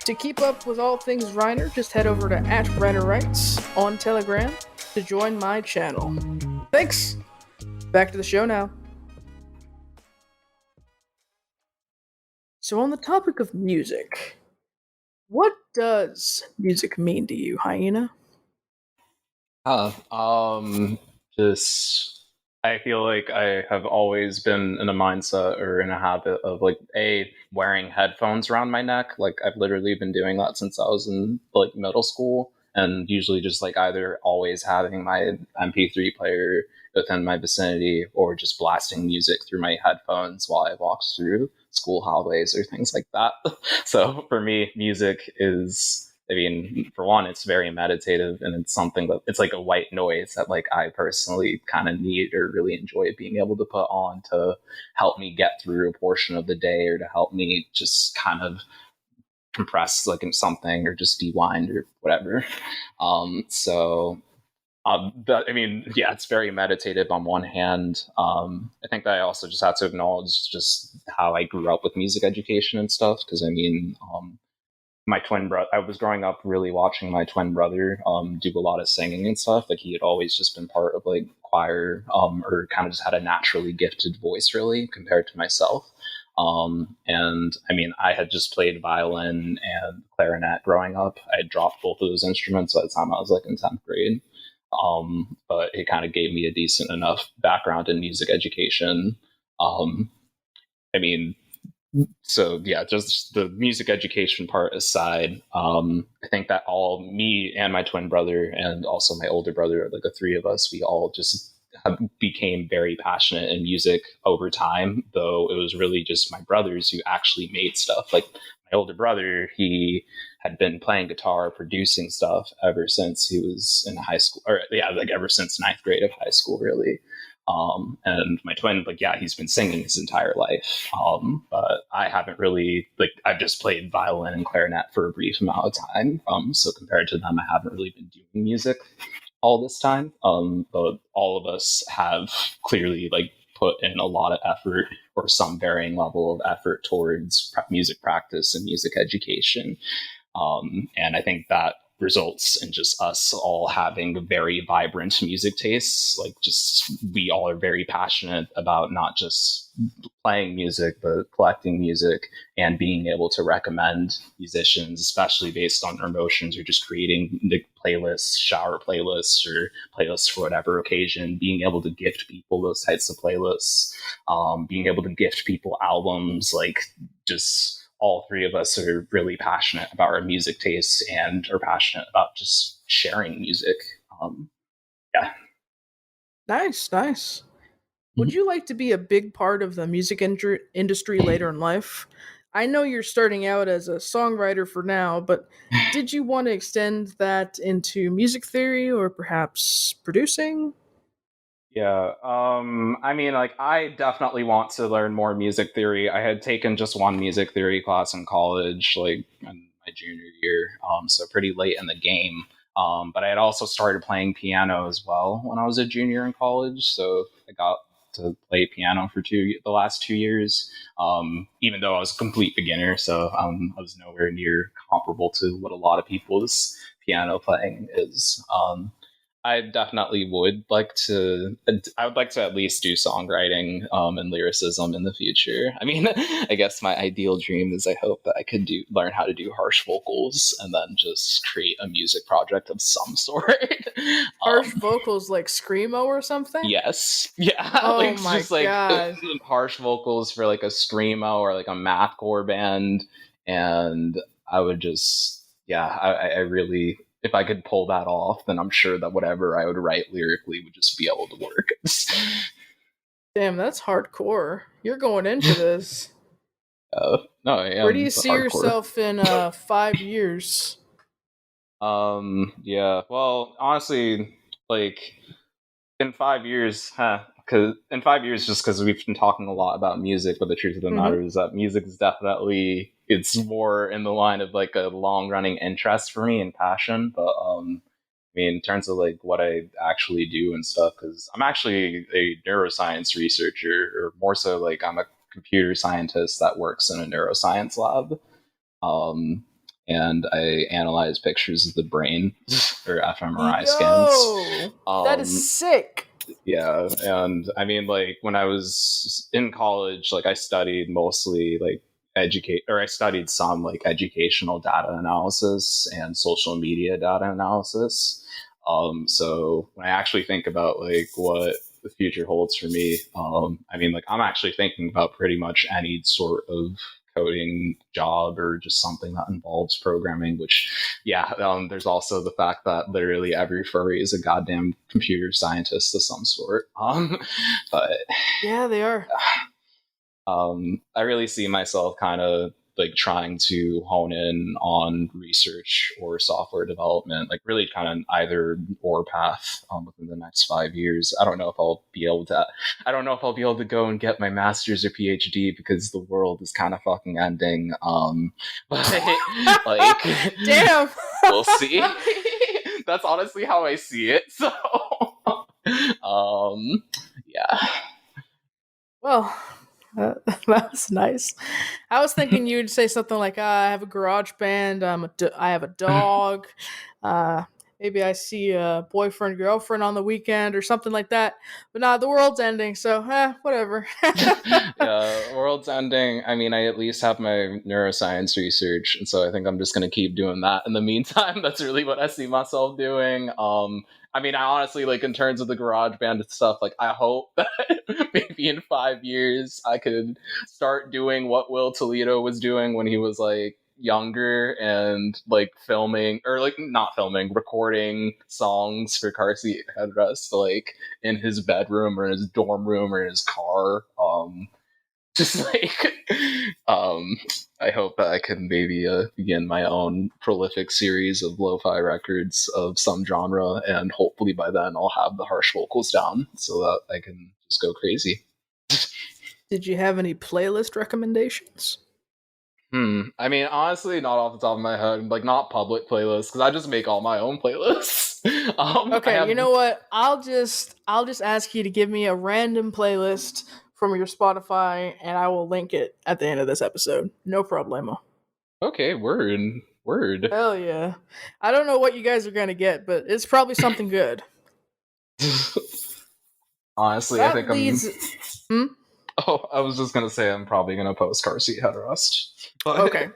To keep up with all things Reiner, just head over to @ReinerWrites on Telegram to join my channel. Thanks! Back to the show now. So on the topic of music, what does music mean to you, Hyena? Just I feel like I have always been in a mindset or in a habit of like wearing headphones around my neck. Like I've literally been doing that since I was in like middle school, and usually just like either always having my MP3 player within my vicinity or just blasting music through my headphones while I walk through school hallways or things like that. So for me, music is, I mean, for one, it's very meditative, and it's something that it's like a white noise that like I personally kind of need or really enjoy being able to put on to help me get through a portion of the day, or to help me just kind of compress like in something, or just de-wind or whatever. But I mean, yeah, it's very meditative on one hand. I think that I also just have to acknowledge just how I grew up with music education and stuff, because I mean, my twin brother, I was growing up really watching my twin brother do a lot of singing and stuff. Like he had always just been part of like choir, or kind of just had a naturally gifted voice really compared to myself. And I mean, I had just played violin and clarinet growing up. I had dropped both of those instruments by the time I was like in 10th grade. But it kind of gave me a decent enough background in music education. I mean, so yeah, just the music education part aside, I think that all me and my twin brother and also my older brother, like the three of us, we all just became very passionate in music over time, though it was really just my brothers who actually made stuff. Like my older brother, he had been playing guitar, producing stuff ever since he was in high school, or yeah, like ever since 9th grade of high school, really. And my twin, like, yeah, he's been singing his entire life. But I haven't really, like, I've just played violin and clarinet for a brief amount of time. So compared to them, I haven't really been doing music all this time. But all of us have clearly, like, put in a lot of effort or some varying level of effort towards music practice and music education. And I think that results in just us all having very vibrant music tastes. Like, just we all are very passionate about not just playing music, but collecting music and being able to recommend musicians, especially based on their emotions, or just creating the playlists, shower playlists, or playlists for whatever occasion, being able to gift people those types of playlists, being able to gift people albums, like, just all three of us are really passionate about our music tastes and are passionate about just sharing music. Yeah. Nice. Would you like to be a big part of the music industry later in life? I know you're starting out as a songwriter for now, but did you want to extend that into music theory or perhaps producing? Yeah. I mean, like, I definitely want to learn more music theory. I had taken just one music theory class in college, like, in my junior year, so pretty late in the game. But I had also started playing piano as well when I was a junior in college, so I got to play piano for the last 2 years, even though I was a complete beginner, so I was nowhere near comparable to what a lot of people's piano playing is. I definitely would like to. I would like to at least do songwriting and lyricism in the future. I mean, I guess my ideal dream is I hope that I could learn how to do harsh vocals and then just create a music project of some sort. Harsh vocals like screamo or something? Yes, yeah, Oh like my just like god. harsh vocals for like a screamo or like a mathcore band, and I would just, yeah, I really, if I could pull that off, then I'm sure that whatever I would write lyrically would just be able to work. Damn, that's hardcore. You're going in for this. No, I Where do am you see hardcore. yourself in 5 years? Yeah. Well, honestly, like, in 5 years, because in 5 years, just because we've been talking a lot about music, but the truth of the Mm-hmm. matter is that music is definitely, it's more in the line of like a long running interest for me and passion. But I mean, in terms of like what I actually do and stuff, because I'm actually a neuroscience researcher, or more so, like, I'm a computer scientist that works in a neuroscience lab. Um, and I analyze pictures of the brain or fMRI scans. Yo, that is Um, sick. yeah, and I mean, like, when I was in college, like, I studied mostly like I studied some like educational data analysis and social media data analysis. So when I actually think about like what the future holds for me, I mean, like, I'm actually thinking about pretty much any sort of coding job or just something that involves programming, which, yeah, there's also the fact that literally every furry is a goddamn computer scientist of some sort. But Yeah, they are. I really see myself kind of like trying to hone in on research or software development, like really kind of either or path within the next 5 years. I don't know if I'll be able to. I don't know if I'll be able to go and get my master's or PhD because the world is kind of fucking ending. But like, Damn. we'll see. That's honestly how I see it. So, yeah. Well, that was nice. I was thinking you'd say something like, "I have a garage band. I have a dog. Uh, maybe I see a boyfriend, girlfriend on the weekend, or something like that." But nah, the world's ending, so whatever. Yeah, world's ending. I mean, I at least have my neuroscience research, and so I think I'm just gonna keep doing that in the meantime. That's really what I see myself doing. I mean, I honestly, like, in terms of the garage band and stuff, like, I hope that maybe in 5 years I could start doing what Will Toledo was doing when he was like younger, and like filming, or like not filming, recording songs for Car Seat Headrest, like, in his bedroom or in his dorm room or in his car. Just like I hope that I can maybe begin my own prolific series of lo-fi records of some genre, and hopefully by then I'll have the harsh vocals down so that I can just go crazy. Did you have any playlist recommendations? I mean, honestly, not off the top of my head. Like, not public playlists, because I just make all my own playlists. Okay, you know what? I'll just ask you to give me a random playlist from your Spotify, and I will link it at the end of this episode. No problemo. Okay, word. Hell yeah! I don't know what you guys are gonna get, but it's probably something good. Honestly, That I think leads... Oh, I was just gonna say I'm probably gonna post car seat headrest. But... Okay.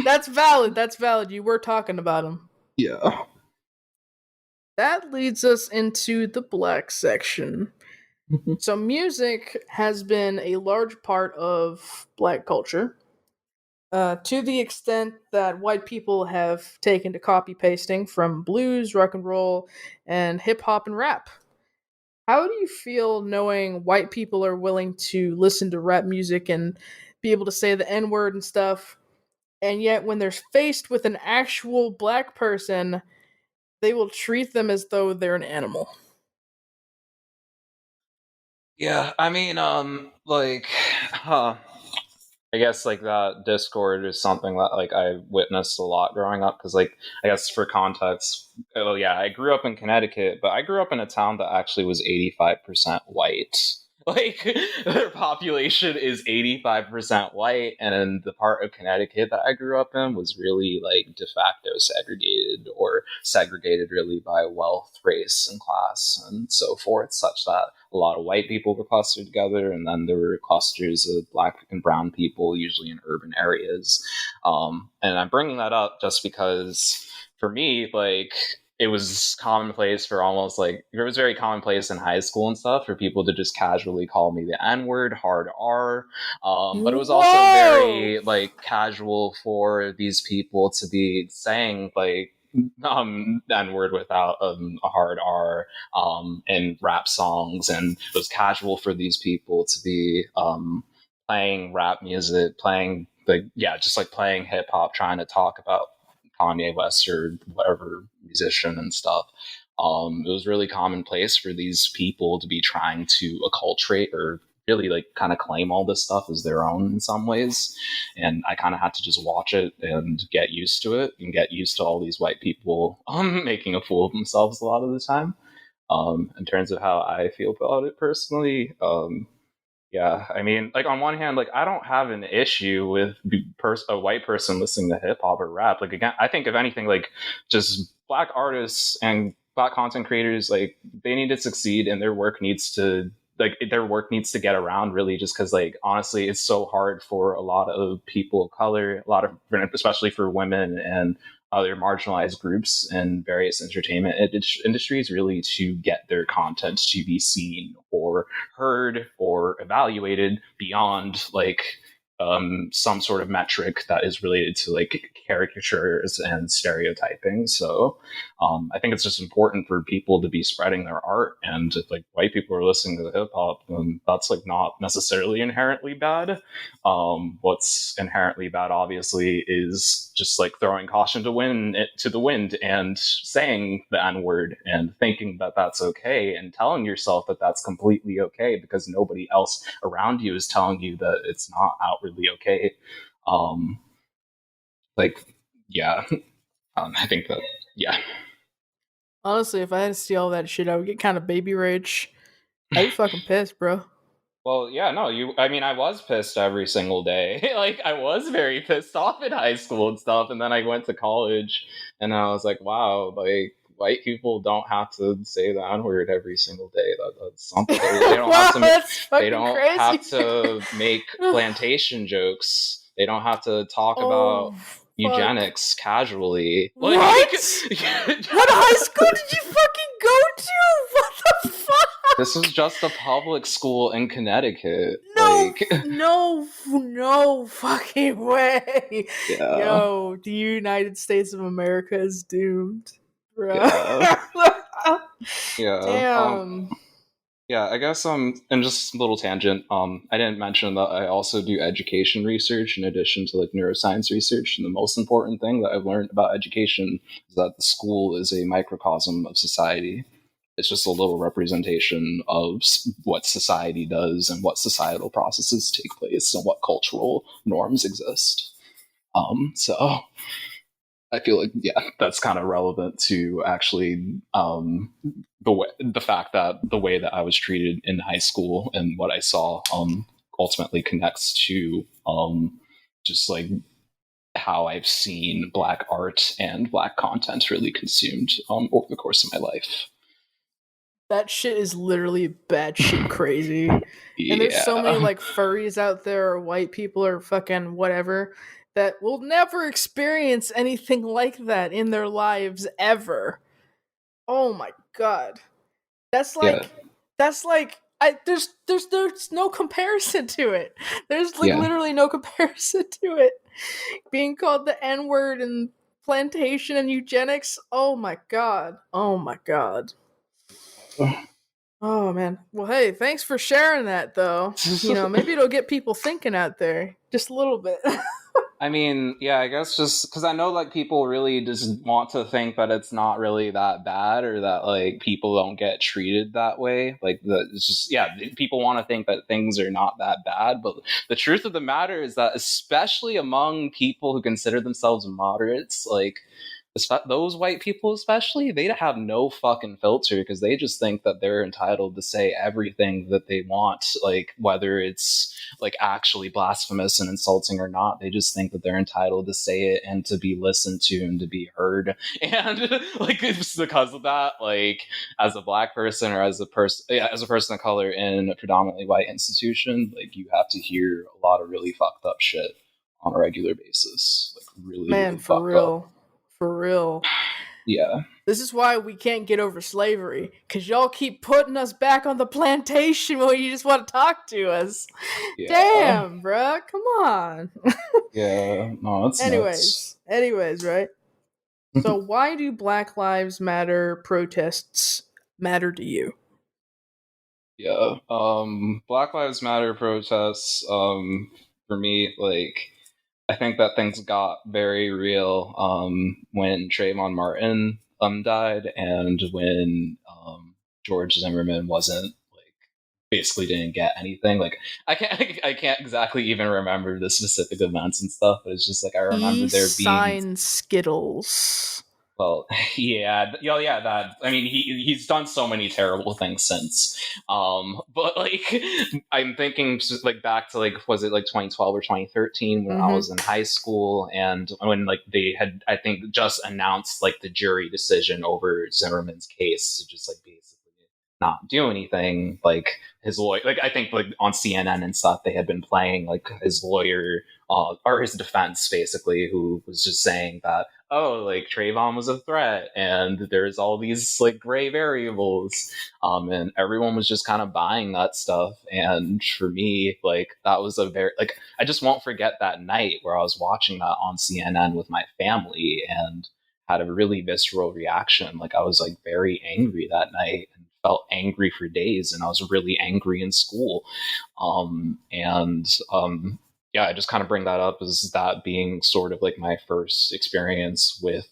That's valid. That's valid. You were talking about him. Yeah. That leads us into the black section. So music has been a large part of black culture, to the extent that white people have taken to copy pasting from blues, rock and roll, and hip hop and rap. How do you feel knowing white people are willing to listen to rap music and be able to say the N word and stuff, and yet when they're faced with an actual black person, they will treat them as though they're an animal? Yeah, I mean, I guess like that Discord is something that like I witnessed a lot growing up, because like I guess for context, oh yeah, I grew up in Connecticut, but I grew up in a town that actually was 85% white. Like their population is 85% white, and in the part of Connecticut that I grew up in was really like de facto segregated, or segregated really by wealth, race, and class, and so forth, such that a lot of white people were clustered together, and then there were clusters of black and brown people, usually in urban areas. And I'm bringing that up just because, for me, like, it was commonplace for almost like, it was very commonplace in high school and stuff for people to just casually call me the N-word, hard R. But it was also very like casual for these people to be saying like N-word without a hard R in rap songs, and it was casual for these people to be playing rap music, playing just like playing hip hop, trying to talk about Kanye West or whatever musician and stuff. It was really commonplace for these people to be trying to acculturate or really like kind of claim all this stuff as their own in some ways. And I kind of had to just watch it and get used to it, and get used to all these white people making a fool of themselves a lot of the time. In terms of how I feel about it personally, yeah, I mean, like on one hand, like I don't have an issue with a white person listening to hip hop or rap. Like again, I think if anything, like just black artists and black content creators, like they need to succeed, and their work needs to get around, really, just because like honestly, it's so hard for a lot of people of color, especially for women and other marginalized groups and various entertainment industries, really, to get their content to be seen or heard or evaluated beyond like some sort of metric that is related to like caricatures and stereotyping. So I think it's just important for people to be spreading their art, and if like white people are listening to hip hop, that's like not necessarily inherently bad. What's inherently bad, obviously, is just like throwing caution to the wind and saying the N-word and thinking that that's okay, and telling yourself that that's completely okay because nobody else around you is telling you that it's not outwardly okay. I think that, yeah. Honestly, if I had to see all that shit, I would get kind of baby rage. I'd be fucking pissed, bro. Well, yeah, no, I was pissed every single day. Like, I was very pissed off in high school and stuff, and then I went to college, and I was like, wow, like, white people don't have to say the N-word every single day. That's something. They don't Wow, have to. that's fucking They don't crazy. have to make plantation jokes. They don't have to talk about eugenics casually. What? Like, What high school did you fucking go to? What the fuck? This is just a public school in Connecticut. No fucking way. Yeah. Yo, the United States of America is doomed, bro. Yeah. Damn. Yeah, I guess and just a little tangent. I didn't mention that I also do education research in addition to like neuroscience research. And the most important thing that I've learned about education is that the school is a microcosm of society. It's just a little representation of what society does and what societal processes take place and what cultural norms exist. So I feel like that's kind of relevant to actually the fact that the way that I was treated in high school and what I saw ultimately connects to just like how I've seen Black art and Black content really consumed over the course of my life. That shit is literally bad shit crazy. And there's so many Yeah. like furries out there, or white people, or fucking whatever, that will never experience anything like that in their lives ever. Oh my god. That's Yeah. like there's no comparison to it. There's like Yeah. literally no comparison to it. Being called the N-word and plantation and eugenics. Oh my god. Oh my god. Oh man. Well, hey, thanks for sharing that though. You know, maybe it'll get people thinking out there just a little bit. I mean, yeah, I guess just because I know like people really just want to think that it's not really that bad or that like people don't get treated that way. Like it's just people want to think that things are not that bad, but the truth of the matter is that especially among people who consider themselves moderates, like those white people especially, they have no fucking filter because they just think that they're entitled to say everything that they want, like whether it's like actually blasphemous and insulting or not. They just think that they're entitled to say it and to be listened to and to be heard. And like it's because of that, like as a Black person or as a person of color in a predominantly white institution, like you have to hear a lot of really fucked up shit on a regular basis, like really Man, really for fucked up. real. For real. Yeah. This is why we can't get over slavery, because y'all keep putting us back on the plantation when you just want to talk to us. Yeah. Damn, bruh, come on. Yeah. No, that's nuts. anyways, right? So why do Black Lives Matter protests matter to you? Yeah. Black Lives Matter protests, for me, like I think that things got very real when Trayvon Martin died and when George Zimmerman wasn't like basically didn't get anything. Like I can't exactly even remember the specific events and stuff, but it's just like I remember He there being signed Skittles. well, yeah. That I mean, he's done so many terrible things since. But like, I'm thinking like back to like was it like 2012 or 2013 when I Mm-hmm. was in high school and when like they had I think just announced like the jury decision over Zimmerman's case to just like basically not do anything. Like his lawyer, like I think like on CNN and stuff, they had been playing like his lawyer or his defense basically, who was just saying that oh, like Trayvon was a threat, and there's all these like gray variables, and everyone was just kind of buying that stuff. And for me, like that was a very like I just won't forget that night where I was watching that on CNN with my family and had a really visceral reaction. Like I was like very angry that night and felt angry for days, and I was really angry in school, and yeah, I just kind of bring that up as that being sort of like my first experience with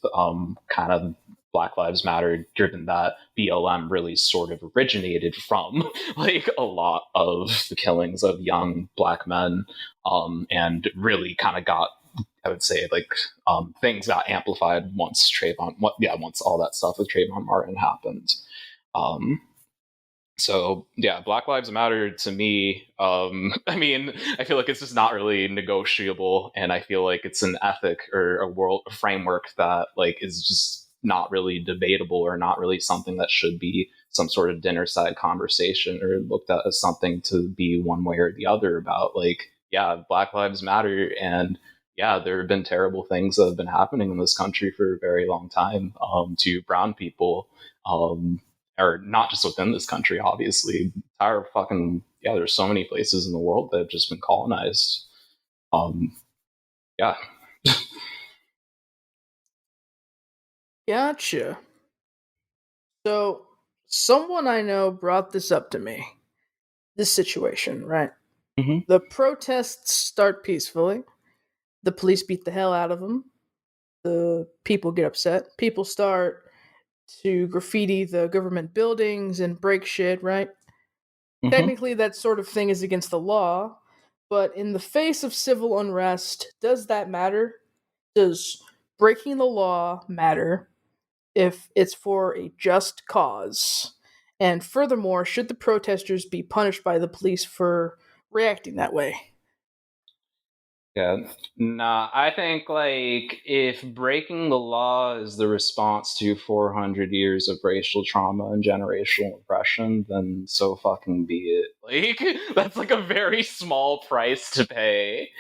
kind of Black Lives Matter, given that BLM really sort of originated from like a lot of the killings of young Black men, and really kind of got, I would say, like things got amplified once once all that stuff with Trayvon Martin happened. Um, so yeah, Black Lives Matter to me. I mean, I feel like it's just not really negotiable, and I feel like it's an ethic or a framework that like is just not really debatable or not really something that should be some sort of dinner side conversation or looked at as something to be one way or the other about. Like, yeah, Black Lives Matter, and yeah, there have been terrible things that have been happening in this country for a very long time to brown people. Or not just within this country, obviously. Entire fucking there's so many places in the world that have just been colonized. Um, yeah, Gotcha. So Someone I know brought this up to me. This situation, right? Mm-hmm. The protests start peacefully. The police beat the hell out of them. The people get upset. People start to graffiti the government buildings and break shit, right? Mm-hmm. Technically, that sort of thing is against the law, but in the face of civil unrest, does that matter? Does breaking the law matter if it's for a just cause? And furthermore, should the protesters be punished by the police for reacting that way? Yeah. Nah, I think like if breaking the law is the response to 400 years of racial trauma and generational oppression, then so fucking be it. Like that's like a very small price to pay.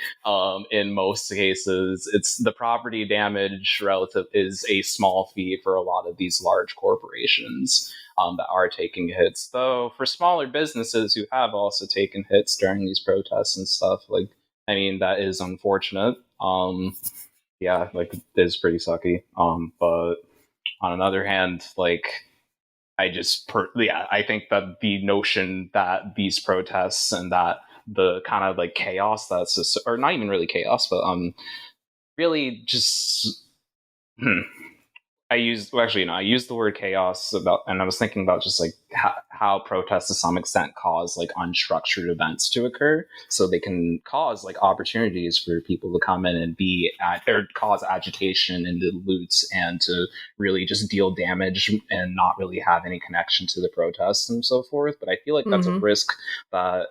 In most cases, it's the property damage relative is a small fee for a lot of these large corporations. That are taking hits, though for smaller businesses who have also taken hits during these protests and stuff, like I mean, that is unfortunate. Yeah, like it is pretty sucky. But on another hand, like I think that the notion that these protests and that the kind of like chaos that's just, or not even really chaos, but really just I used the word chaos about, and I was thinking about just like how protests to some extent cause like unstructured events to occur, so they can cause like opportunities for people to come in and or cause agitation and to loots and to really just deal damage and not really have any connection to the protests and so forth. But I feel like that's a risk that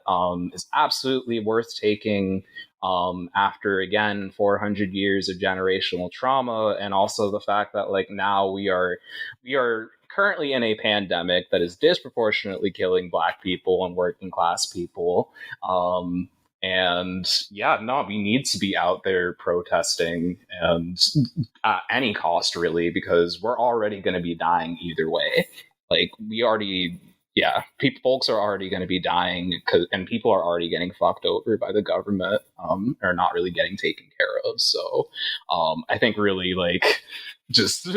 is absolutely worth taking after again 400 years of generational trauma, and also the fact that like now we are currently in a pandemic that is disproportionately killing Black people and working class people. And yeah, no, we need to be out there protesting and at any cost, really, because we're already going to be dying either way. Like we already, yeah, folks are already going to be dying, and people are already getting fucked over by the government, or not really getting taken care of. So, I think really like just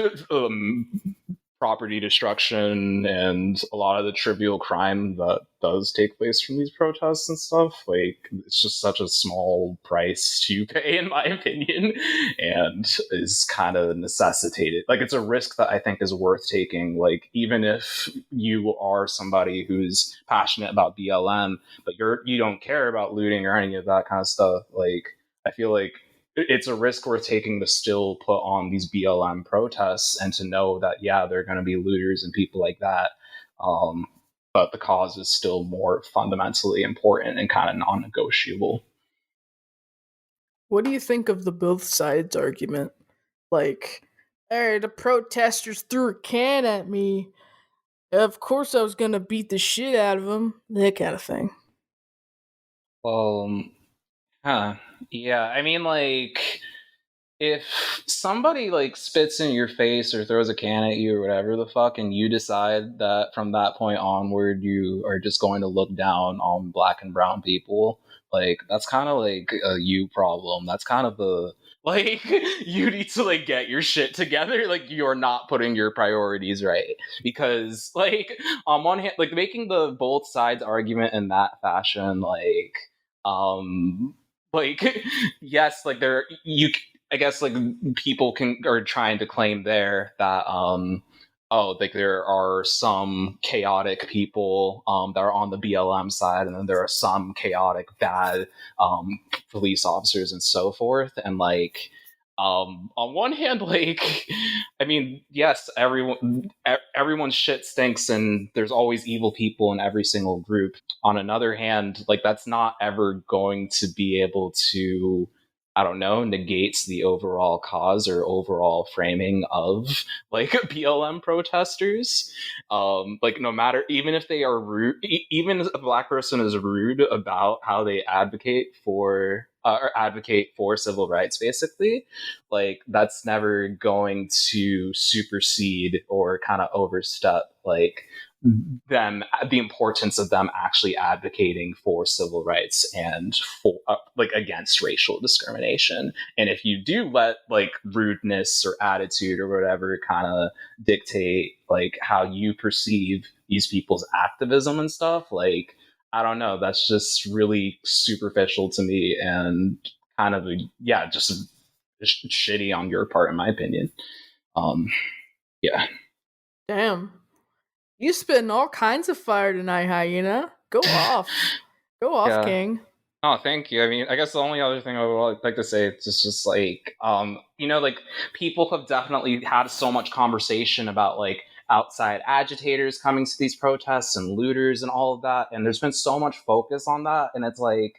property destruction and a lot of the trivial crime that does take place from these protests and stuff, like it's just such a small price to pay in my opinion, and is kind of necessitated. Like it's a risk that I think is worth taking, like even if you are somebody who's passionate about BLM but you don't care about looting or any of that kind of stuff. Like I feel like it's a risk worth taking to still put on these BLM protests and to know that, yeah, there are going to be looters and people like that. But the cause is still more fundamentally important and kind of non-negotiable. What do you think of the both sides argument? Like, hey, the protesters threw a can at me. Of course I was gonna beat the shit out of them. That kind of thing. Um, huh. Yeah, I mean, like, if somebody like spits in your face or throws a can at you or whatever the fuck, and you decide that from that point onward you are just going to look down on Black and brown people, like that's kind of like a you problem. That's kind of the like you need to like get your shit together. Like you're not putting your priorities right, because like on one hand, like making the both sides argument in that fashion, um like yes, like there you I guess like people are trying to claim there that oh, like there are some chaotic people that are on the BLM side, and then there are some chaotic bad police officers and so forth. And like on one hand, like I mean, yes, everyone's shit stinks, and there's always evil people in every single group. On another hand, like that's not ever going to be able to, I don't know, negates the overall cause or overall framing of like BLM protesters. Like no matter, even if they are rude, even if a Black person is rude about how they advocate for or advocate for civil rights, basically, like that's never going to supersede or kind of overstep like the importance of them actually advocating for civil rights and for like against racial discrimination. And if you do let like rudeness or attitude or whatever kind of dictate like how you perceive these people's activism and stuff, like I don't know, that's just really superficial to me and kind of just shitty on your part, in my opinion. Yeah. Damn. You spitting all kinds of fire tonight, Hyena. Go off. Go off, Yeah. King. Oh, thank you. I mean, I guess the only other thing I would like to say is just like, like people have definitely had so much conversation about like outside agitators coming to these protests and looters and all of that. And there's been so much focus on that. And it's like,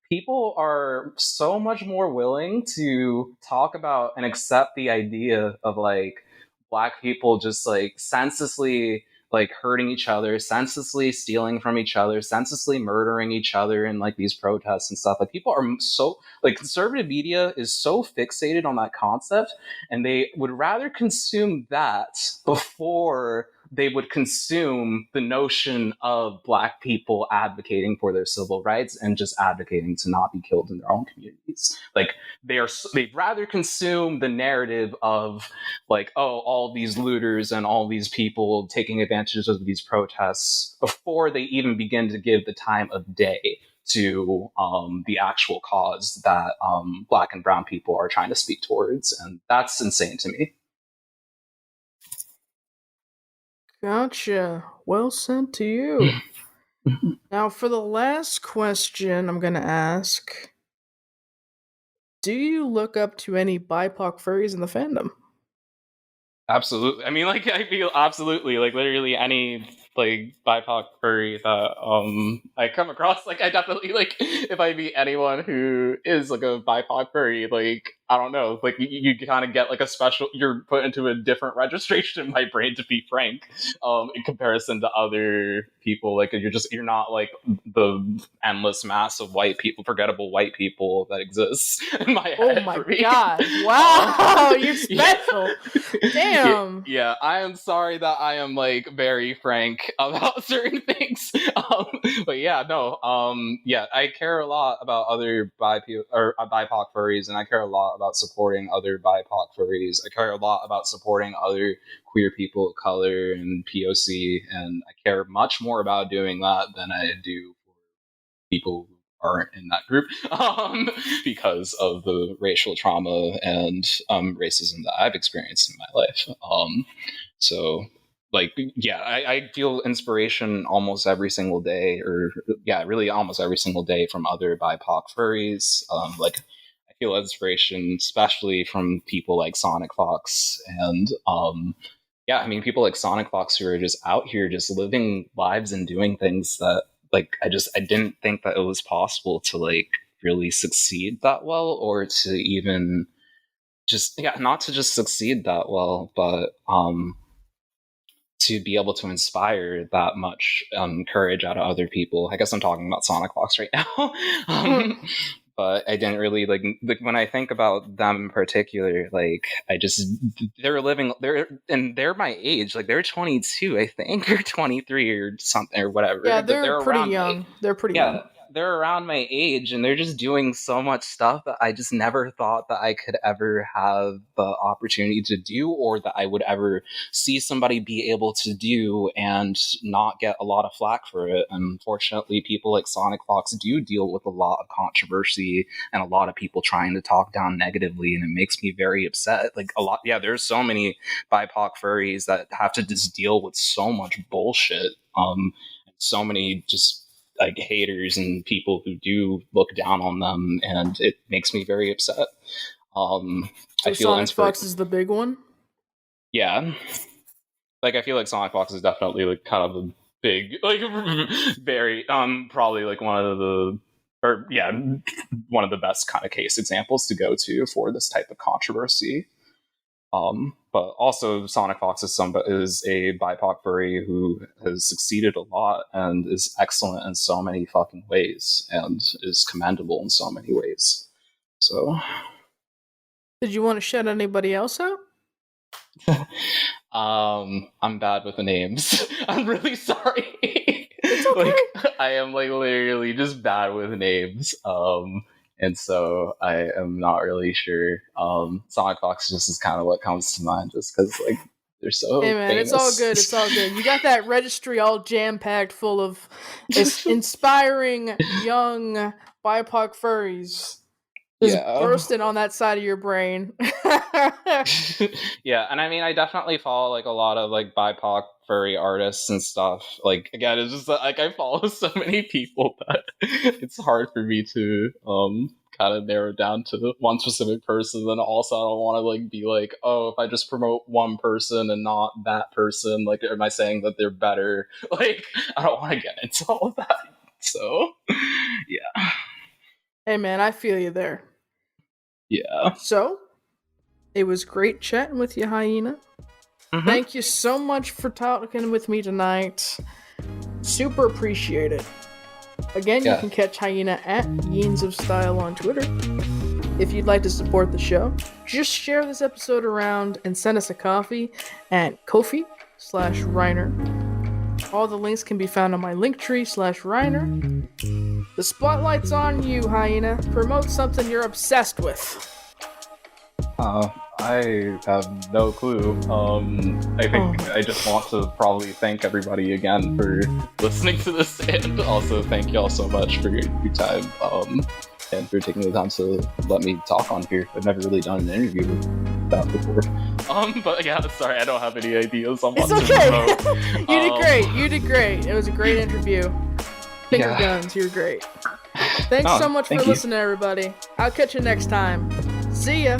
people are so much more willing to talk about and accept the idea of like Black people just like senselessly like hurting each other, senselessly stealing from each other, senselessly murdering each other in like these protests and stuff. Like people are so like conservative media is so fixated on that concept, and they would rather consume that before they would consume the notion of Black people advocating for their civil rights and just advocating to not be killed in their own communities. Like they'd rather consume the narrative of like, oh, all these looters and all these people taking advantage of these protests before they even begin to give the time of day to the actual cause that Black and brown people are trying to speak towards. And that's insane to me. Gotcha. Well sent to you. Now, for the last question I'm going to ask, do you look up to any BIPOC furries in the fandom? Absolutely. I mean, like, I feel absolutely, like, literally any, like, BIPOC furry that, I come across, like, I definitely, like, if I meet anyone who is, like, a BIPOC furry, like, I don't know, like, you kind of get, like, a special, you're put into a different registration in my brain, to be frank, in comparison to other people, like, you're not, like, the endless mass of white people, forgettable white people that exists in my head. Oh my god. Wow, you're special. Yeah. Damn. Yeah, I am sorry that I am like very frank about certain things. But yeah, no. Yeah, I care a lot about other BIPOC furries, and I care a lot about supporting other BIPOC furries. I care a lot about supporting other queer people of color and POC, and I care much more about doing that than I do for people who aren't in that group, because of the racial trauma and racism that I've experienced in my life. So, like, yeah, I feel inspiration almost every single day, or yeah, really almost every single day from other BIPOC furries. Like, I feel inspiration, especially from people like Sonic Fox and yeah, I mean, people like Sonic Fox who are just out here just living lives and doing things that like I didn't think that it was possible to like really succeed that well, or to even just not to just succeed that well, but to be able to inspire that much courage out of other people. I guess I'm talking about Sonic Fox right now. But I didn't really like when I think about them in particular, like they're my age, like they're 22, I think, or 23 or something or whatever. Yeah, they're pretty young. They're pretty young. They're around my age, and they're just doing so much stuff that I just never thought that I could ever have the opportunity to do, or that I would ever see somebody be able to do and not get a lot of flack for it. Unfortunately, people like Sonic Fox do deal with a lot of controversy and a lot of people trying to talk down negatively, and it makes me very upset. Like there's so many BIPOC furries that have to just deal with so much bullshit. So many just like haters and people who do look down on them, and it makes me very upset. So I feel Sonic Fox is the big one? Yeah. Like I feel like Sonic Fox is definitely like kind of a big, like very probably like one of the best kind of case examples to go to for this type of controversy. But also Sonic Fox is a BIPOC furry who has succeeded a lot and is excellent in so many fucking ways and is commendable in so many ways. So, did you want to shout anybody else out? I'm bad with the names. I'm really sorry. It's okay. Like, I am like literally just bad with names. And so I am not really sure. Sonic Fox just is kind of what comes to mind, just because like they're so Hey man, famous. it's all good. It's all good. You got that registry all jam packed full of inspiring young BIPOC furries. Just bursting on that side of your brain. Yeah, and I mean, I definitely follow like a lot of like BIPOC furry artists and stuff. Like again, it's just like I follow so many people that it's hard for me to kind of narrow down to one specific person. Then also, I don't want to like be like, oh, if I just promote one person and not that person, like, am I saying that they're better? Like, I don't want to get into all of that. So, yeah. Hey man, I feel you there. Yeah. So, it was great chatting with you, Hyena. Mm-hmm. Thank you so much for talking with me tonight. Super appreciate it. Again, you can catch Hyena at Yeens of Style on Twitter. If you'd like to support the show, just share this episode around and send us a coffee at Ko-fi/Reiner. All the links can be found on my Linktree/Reiner. The spotlight's on you, Hyena. Promote something you're obsessed with. I have no clue. I think I just want to probably thank everybody again for listening to this, and also thank y'all so much for your time, and for taking the time to let me talk on here. I've never really done an interview with that before. But yeah, sorry, I don't have any ideas on what it's to okay. promote. You did great. You did great. It was a great interview. Finger guns, you're great. Thanks so much for listening, everybody. I'll catch you next time. See ya.